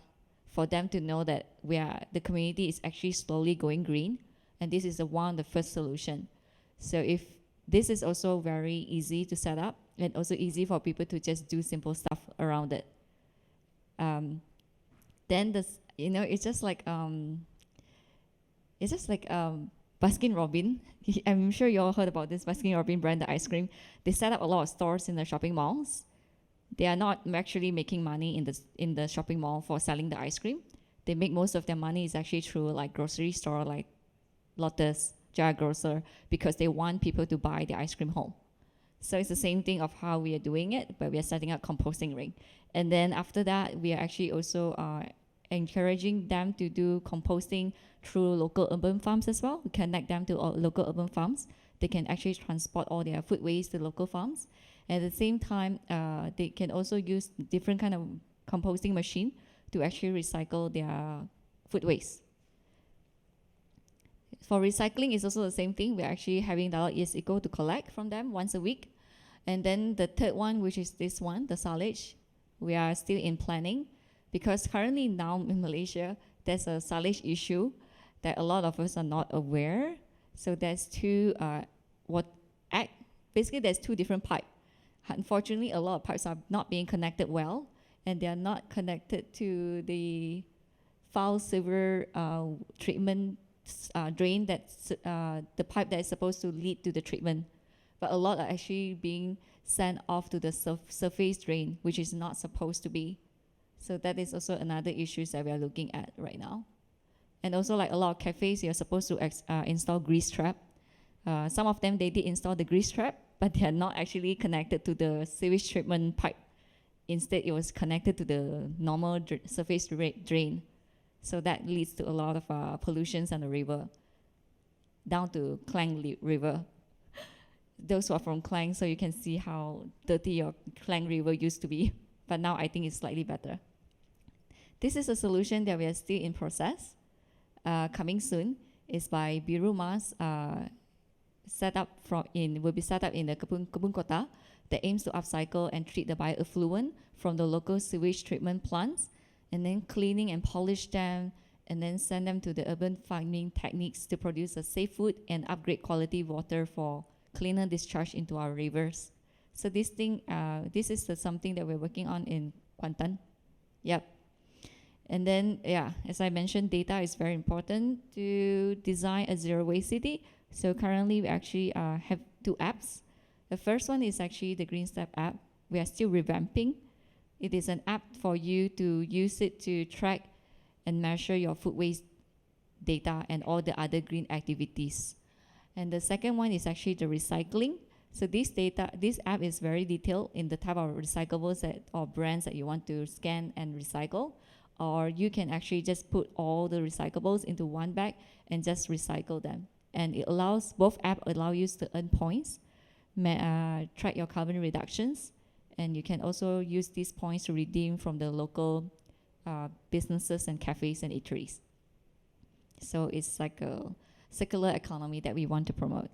for them to know that the community is actually slowly going green, and this is one of the first solution. So if this is also very easy to set up, and also easy for people to just do simple stuff around it. Then this, it's just like Baskin Robbins. I'm sure you all heard about this Baskin Robbins brand, the ice cream. They set up a lot of stores in the shopping malls. They are not actually making money in the shopping mall for selling the ice cream. They make most of their money is actually through like grocery store, like Lotus, Jaya Grocer, because they want people to buy the ice cream home. So it's the same thing of how we are doing it, but we are setting up composting ring. And then after that, we are actually also encouraging them to do composting through local urban farms as well. We connect them to local urban farms. They can actually transport all their food waste to local farms. At the same time, they can also use different kind of composting machine to actually recycle their food waste. For recycling, it's also the same thing. We're actually having Dialog Yes Eco to collect from them once a week. And then the third one, which is this one, the silage, we are still in planning, because currently now in Malaysia, there's a silage issue that a lot of us are not aware. So there's basically there's 2 different pipes. Unfortunately, a lot of pipes are not being connected well, and they are not connected to the foul sewer treatment drain, that's the pipe that is supposed to lead to the treatment. But a lot are actually being sent off to the surface drain, which is not supposed to be. So that is also another issue that we are looking at right now. And also, like a lot of cafes, you're supposed to install grease trap. Some of them, they did install the grease trap, but they are not actually connected to the sewage treatment pipe. Instead, it was connected to the normal surface drain. So that leads to a lot of pollutions on the river, down to Klang River. Those who are from Klang, so you can see how dirty your Klang River used to be. But now I think it's slightly better. This is a solution that we are still in process. Coming soon is by Biru Mas, will be set up in the Kebun Kota, that aims to upcycle and treat the bioeffluent from the local sewage treatment plants, and then cleaning and polish them, and then send them to the urban farming techniques to produce a safe food and upgrade quality water for cleaner discharge into our rivers. So this is something that we're working on in Kuantan. Yep. And then, as I mentioned, data is very important to design a zero waste city. So currently we actually have 2 apps. The first one is actually the GreenSteps app. We are still revamping. It is an app for you to use it to track and measure your food waste data and all the other green activities. And the second one is actually the recycling. So this app is very detailed in the type of recyclables or brands that you want to scan and recycle. Or you can actually just put all the recyclables into one bag and just recycle them. And it allows, both apps allow you to earn points, track your carbon reductions, and you can also use these points to redeem from the local businesses and cafes and eateries. So it's like a circular economy that we want to promote.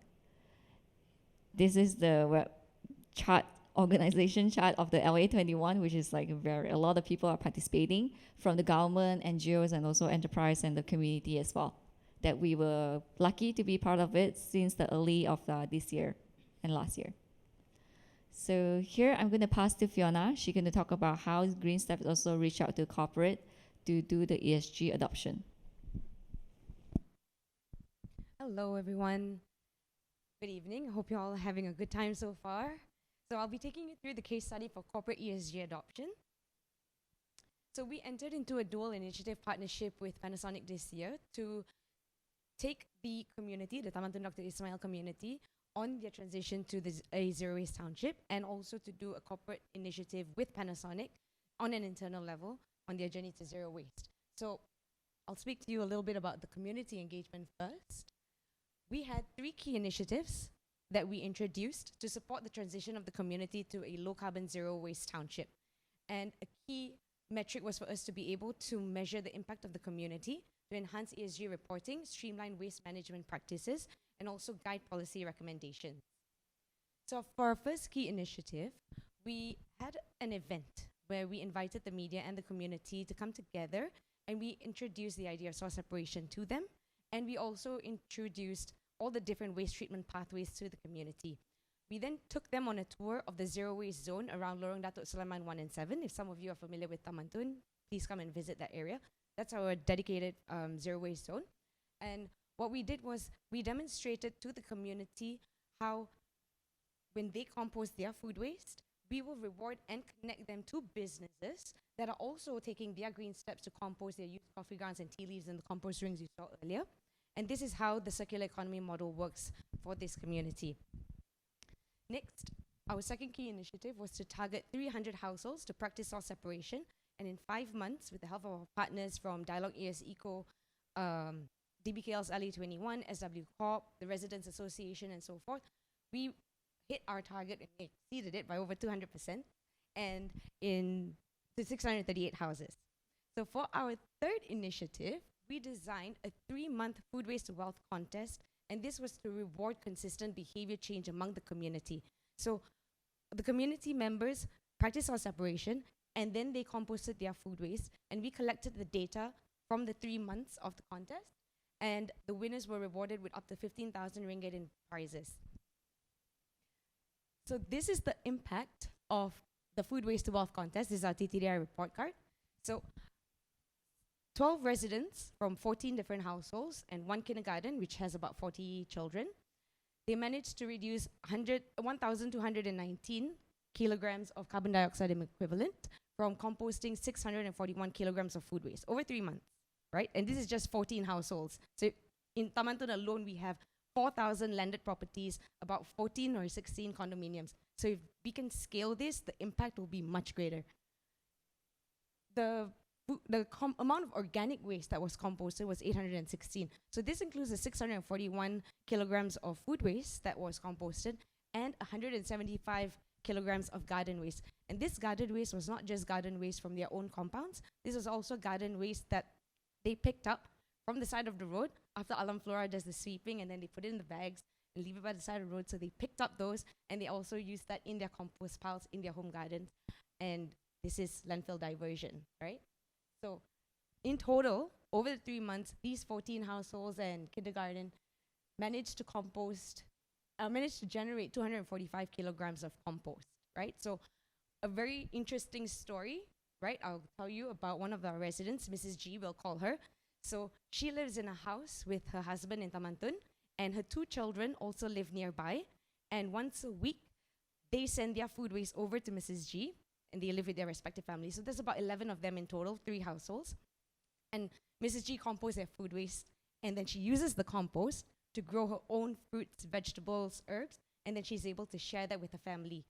This is the web chart, organization chart of the LA21, which is like a lot of people are participating from the government, NGOs, and also enterprise and the community as well. That we were lucky to be part of it since the early of this year and last year. So here I'm going to pass to Fiona. She's going to talk about how GreenSteps also reach out to corporate to do the ESG adoption. Hello, everyone. Good evening. I hope you're all having a good time so far. So I'll be taking you through the case study for corporate ESG adoption. So we entered into a dual initiative partnership with Panasonic this year to take the community, the Taman Tun Dr. Ismail community, on their transition to a zero-waste township, and also to do a corporate initiative with Panasonic on an internal level on their journey to zero waste. So I'll speak to you a little bit about the community engagement first. We had 3 key initiatives that we introduced to support the transition of the community to a low-carbon, zero-waste township. And a key metric was for us to be able to measure the impact of the community, to enhance ESG reporting, streamline waste management practices, and also guide policy recommendations. So for our first key initiative, we had an event where we invited the media and the community to come together, and we introduced the idea of source separation to them. And we also introduced all the different waste treatment pathways to the community. We then took them on a tour of the zero waste zone around Lorong Datuk Sulaiman 1 and 7. If some of you are familiar with Taman Tun, please come and visit that area. That's our dedicated zero waste zone. And what we did was we demonstrated to the community how when they compost their food waste, we will reward and connect them to businesses that are also taking their green steps to compost their used coffee grounds and tea leaves in the compost rings you saw earlier. And this is how the circular economy model works for this community. Next, our second key initiative was to target 300 households to practice source separation. And in 5 months, with the help of our partners from Dialogue ES Eco, DBKL's LA21, SW Corp, the Residents Association, and so forth, we hit our target and exceeded it by over 200%, and to 638 houses. So for our third initiative, we designed a 3-month food waste to wealth contest, and this was to reward consistent behavior change among the community. So the community members practiced our separation, and then they composted their food waste, and we collected the data from the 3 months of the contest, and the winners were rewarded with up to 15,000 ringgit in prizes. So this is the impact of the food waste to wealth contest. This is our TTDI report card. So 12 residents from 14 different households and 1 kindergarten, which has about 40 children. They managed to reduce 1,219 kilograms of carbon dioxide equivalent from composting 641 kilograms of food waste over 3 months, right? And this is just 14 households. So in Taman Tun alone, we have 4,000 landed properties, about 14 or 16 condominiums. So if we can scale this, the impact will be much greater. The amount of organic waste that was composted was 816. So this includes the 641 kilograms of food waste that was composted and 175 kilograms of garden waste. And this garden waste was not just garden waste from their own compounds. This was also garden waste that they picked up from the side of the road after Alam Flora does the sweeping, and then they put it in the bags and leave it by the side of the road. So they picked up those, and they also used that in their compost piles in their home gardens. And this is landfill diversion, right? So in total, over the 3 months, these 14 households and kindergarten managed to generate 245 kilograms of compost, right? So a very interesting story, right? I'll tell you about one of our residents, Mrs. G, we'll call her. So she lives in a house with her husband in Taman Tun, and her 2 children also live nearby. And once a week, they send their food waste over to Mrs. G, and they live with their respective families. So there's about 11 of them in total, 3 households. And Mrs. G composts their food waste, And then she uses the compost to grow her own fruits, vegetables, herbs, and then she's able to share that with her family.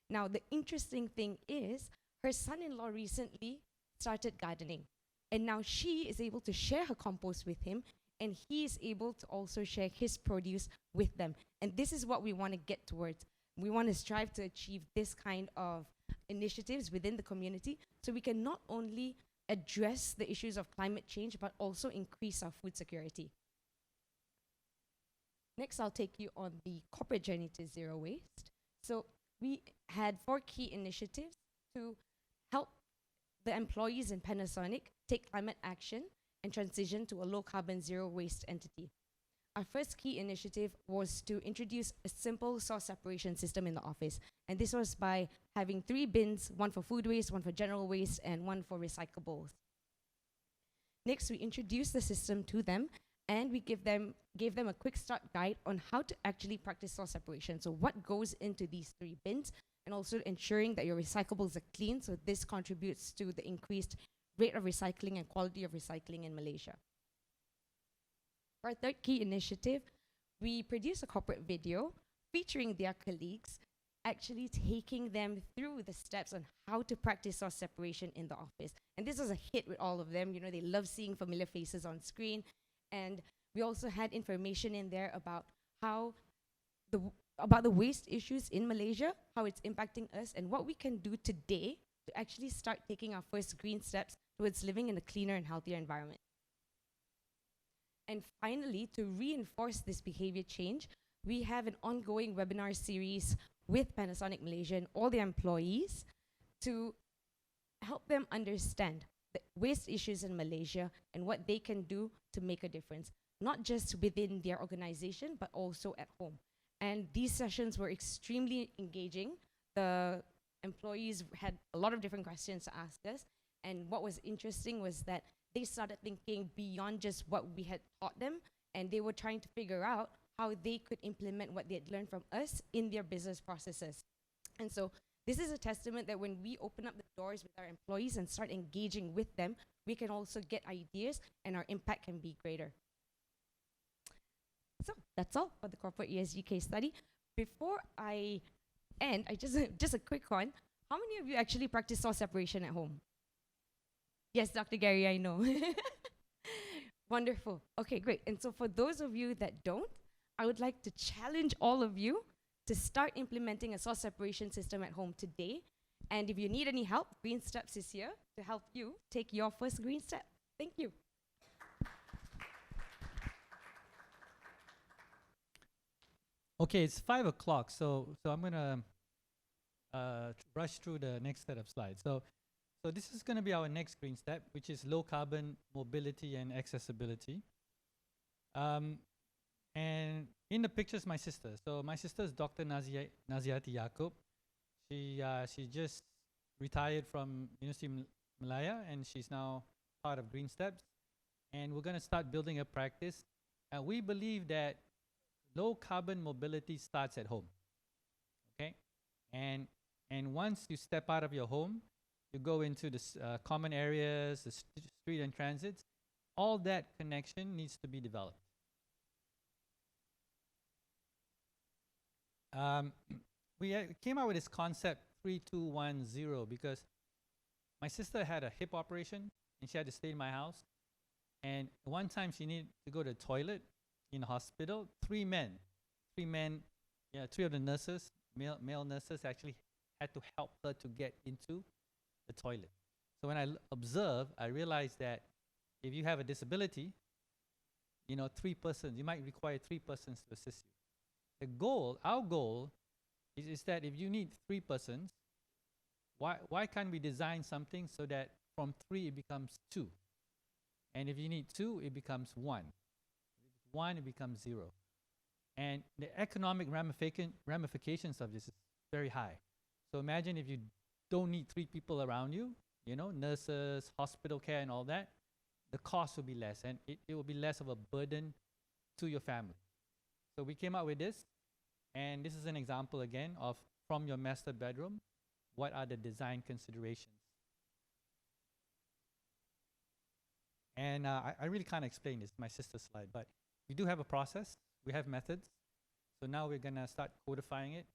Now, the interesting thing is her son-in-law recently started gardening, and now she is able to share her compost with him, and he is able to also share his produce with them. And this is what we want to get towards. We want to strive to achieve this kind of initiatives within the community so we can not only address the issues of climate change, but also increase our food security. Next, I'll take you on the corporate journey to zero waste. So we had 4 key initiatives to help the employees in Panasonic take climate action and transition to a low-carbon, zero-waste entity. Our first key initiative was to introduce a simple source separation system in the office. And this was by having 3 bins, 1 for food waste, 1 for general waste, and 1 for recyclables. Next, we introduced the system to them, and we gave them a quick start guide on how to actually practice source separation. So what goes into these 3 bins, and also ensuring that your recyclables are clean, so this contributes to the increased rate of recycling and quality of recycling in Malaysia. For our third key initiative, we produced a corporate video featuring their colleagues, actually taking them through the steps on how to practice source separation in the office. And this was a hit with all of them. You know, they love seeing familiar faces on screen. And we also had information in there about how about the waste issues in Malaysia, how it's impacting us, and what we can do today to actually start taking our first green steps towards living in a cleaner and healthier environment. And finally, to reinforce this behavior change, we have an ongoing webinar series with Panasonic Malaysia and all their employees to help them understand the waste issues in Malaysia and what they can do to make a difference, not just within their organization, but also at home. And these sessions were extremely engaging. The employees had a lot of different questions to ask us. And what was interesting was that they started thinking beyond just what we had taught them, and they were trying to figure out how they could implement what they had learned from us in their business processes. And so this is a testament that when we open up the doors with our employees and start engaging with them, we can also get ideas and our impact can be greater. So that's all for the corporate ESG case study. Before I end, just a quick one. How many of you actually practice source separation at home? Yes, Dr. Gary, I know. Wonderful. Okay, great. And so for those of you that don't, I would like to challenge all of you to start implementing a source separation system at home today. And if you need any help, GreenSteps is here to help you take your first green step. Thank you. Okay, it's 5 o'clock, so I'm gonna rush through the next set of slides. So this is gonna be our next green step, which is low carbon mobility and accessibility. And in the picture is my sister. So my sister is Dr. Naziati Yaacob. She just retired from University of Malaya, and she's now part of GreenSteps. And we're gonna start building a practice. We believe that low carbon mobility starts at home, okay? And once you step out of your home, you go into the common areas, the street and transits, all that connection needs to be developed. We came out with this concept 3210 because my sister had a hip operation and she had to stay in my house. And one time she needed to go to the toilet in the hospital. Three of the nurses, male nurses, actually had to help her to get into the toilet. So when I observed, I realized that if you have a disability, you know, 3 persons, you might require 3 persons to assist you. Our goal is that if you need 3 persons, why can't we design something so that from 3 it becomes 2? And if you need 2, it becomes 1. 1, it becomes 0. And the economic ramifications of this is very high. So imagine if you don't need 3 people around you, you know, nurses, hospital care and all that, the cost will be less, and it will be less of a burden to your family. So we came up with this, and this is an example again of from your master bedroom, what are the design considerations? And I really can't explain this, my sister's slide, but we do have a process, we have methods. So now we're gonna start codifying it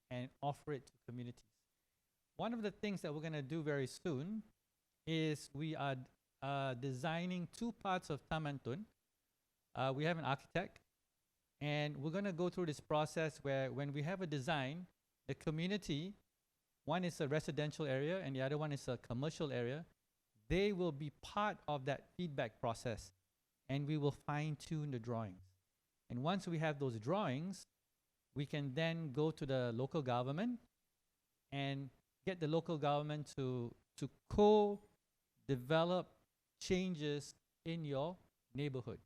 and offer it to communities. One of the things that we're gonna do very soon is we are designing 2 parts of Taman Tun. We have an architect, and we're gonna go through this process where when we have a design, the community, one is a residential area and the other one is a commercial area, they will be part of that feedback process, and we will fine-tune the drawings. And once we have those drawings, we can then go to the local government and get the local government to co-develop changes in your neighborhood.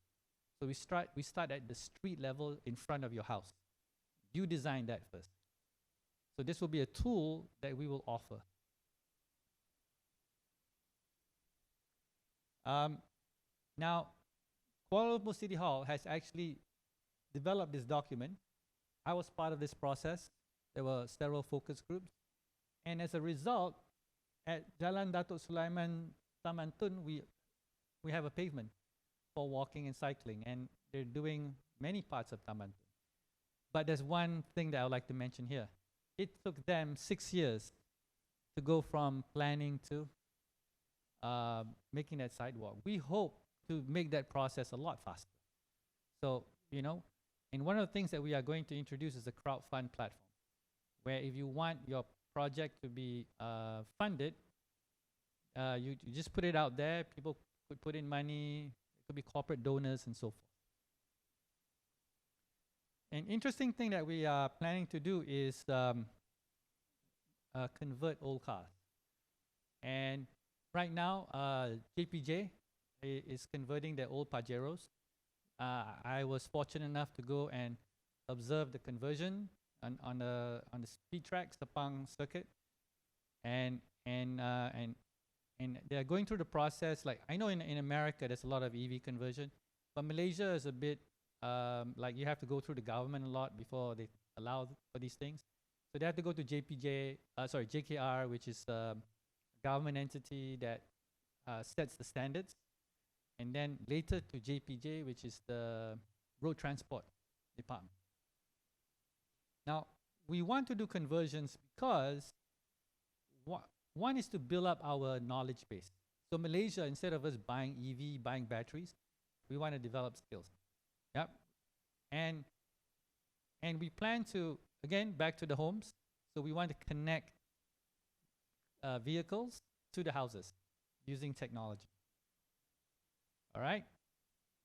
So we start at the street level in front of your house. You design that first. So this will be a tool that we will offer. Now, Kuala Lumpur City Hall has actually developed this document. I was part of this process. There were several focus groups. And as a result, at Jalan Datuk Sulaiman Taman Tun, we have a pavement for walking and cycling. And they're doing many parts of Taman Tun. But there's one thing that I would like to mention here. It took them 6 years to go from planning to making that sidewalk. We hope to make that process a lot faster. So, you know, and one of the things that we are going to introduce is a crowdfund platform, where if you want your project to be funded, you just put it out there. People could put in money. It could be corporate donors and so forth. An interesting thing that we are planning to do is convert old cars. And right now, JPJ is converting their old Pajeros. I was fortunate enough to go and observe the conversion on the speed tracks, the Sepang circuit, and they're going through the process. Like, I know in America there's a lot of EV conversion, but Malaysia is a bit like you have to go through the government a lot before they allow for these things. So they have to go to JKR, which is a government entity that sets the standards, and then later to JPJ, which is the Road Transport Department. Now, we want to do conversions because one is to build up our knowledge base. So Malaysia, instead of us buying EV, buying batteries, we want to develop skills. Yep. And we plan to, again, back to the homes. So we want to connect vehicles to the houses using technology. All right.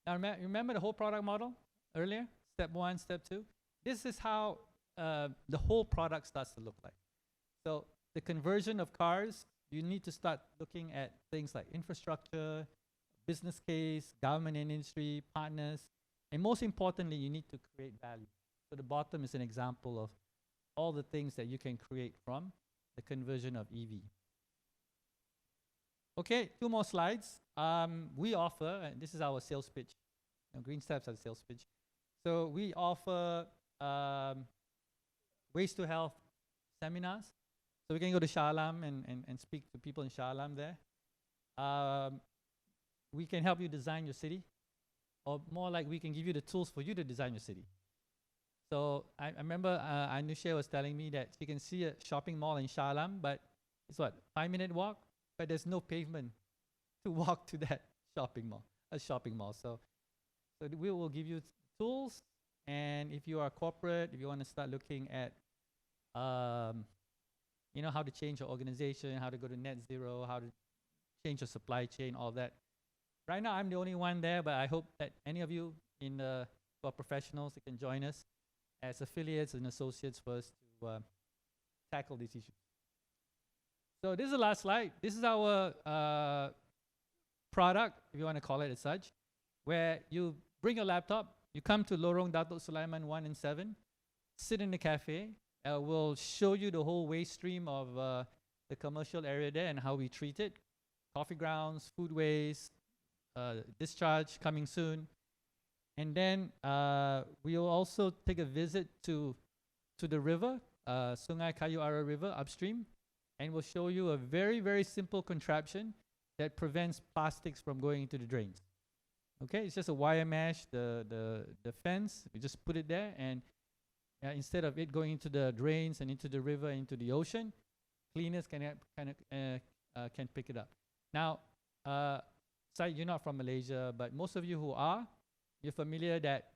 Now remember the whole product model earlier? Step 1, step 2. This is how the whole product starts to look like. So the conversion of cars, you need to start looking at things like infrastructure, business case, government and industry, partners, and most importantly, you need to create value. So the bottom is an example of all the things that you can create from the conversion of EV. Okay, 2 more slides. We offer, and this is our sales pitch. GreenSteps has a sales pitch. So we offer waste to health seminars. So we can go to Shah Alam and speak to people in Shah Alam there. We can help you design your city, or more like we can give you the tools for you to design your city. So I remember Anusha was telling me that she can see a shopping mall in Shah Alam, but it's what, 5-minute walk? But there's no pavement to walk to that shopping mall. So we will give you tools, and if you are corporate, if you want to start looking at you know, how to change your organization, how to go to net zero, how to change your supply chain, all that. Right now, I'm the only one there, but I hope that any of you who are professionals that can join us as affiliates and associates for us to tackle these issues. So this is the last slide. This is our product, if you want to call it as such, where you bring your laptop, you come to Lorong Datuk Sulaiman 1 and 7, sit in the cafe. We'll show you the whole waste stream of the commercial area there and how we treat it. Coffee grounds, food waste, discharge coming soon. And then we'll also take a visit to the river, Sungai Kayu Ara River upstream, and we'll show you a very, very simple contraption that prevents plastics from going into the drains. Okay, it's just a wire mesh, the fence. You just put it there, and instead of it going into the drains and into the river, into the ocean, cleaners can pick it up. Now, Syed, you're not from Malaysia, but most of you who are, you're familiar that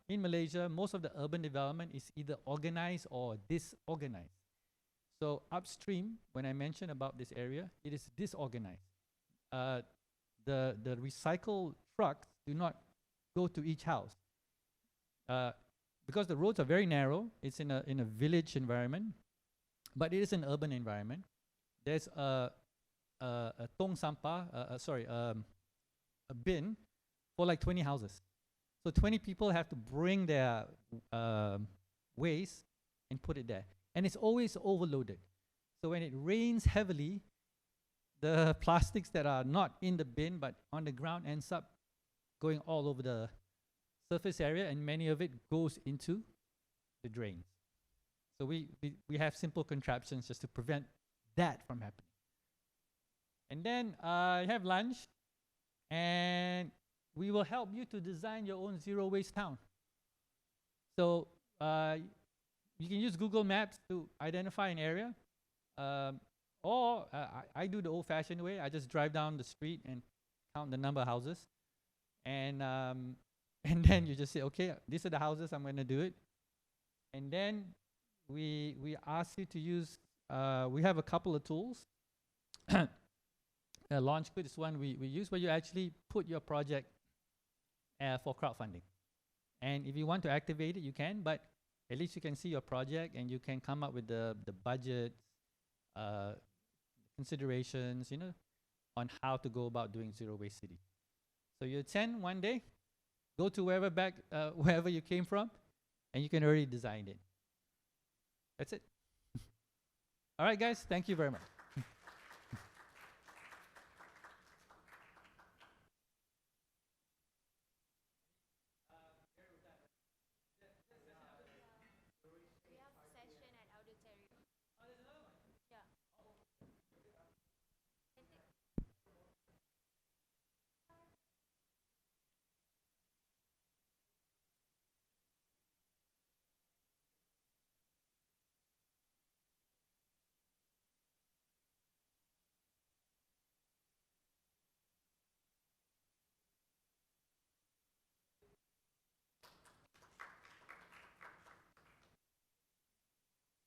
in Malaysia, most of the urban development is either organized or disorganized. So upstream, when I mentioned about this area, it is disorganized. The recycle trucks do not go to each house because the roads are very narrow. It's in a village environment, but it is an urban environment. There's a tong sampah, a bin for like 20 houses. So 20 people have to bring their waste and put it there. And it's always overloaded. So when it rains heavily, the plastics that are not in the bin but on the ground ends up going all over the surface area, and many of it goes into the drains. So we have simple contraptions just to prevent that from happening. And then you have lunch, and we will help you to design your own zero waste town. So you can use Google Maps to identify an area, or I do the old-fashioned way. I just drive down the street and count the number of houses, and then you just say, okay, these are the houses, I'm going to do it. And then we ask you to use, we have a couple of tools. LaunchQuid is one we use, where you actually put your project for crowdfunding. And if you want to activate it, you can, but at least you can see your project and you can come up with the budget, considerations, on how to go about doing zero waste city. So you attend one day, go to wherever you came from, and you can already design it. That's it. All right, guys, thank you very much.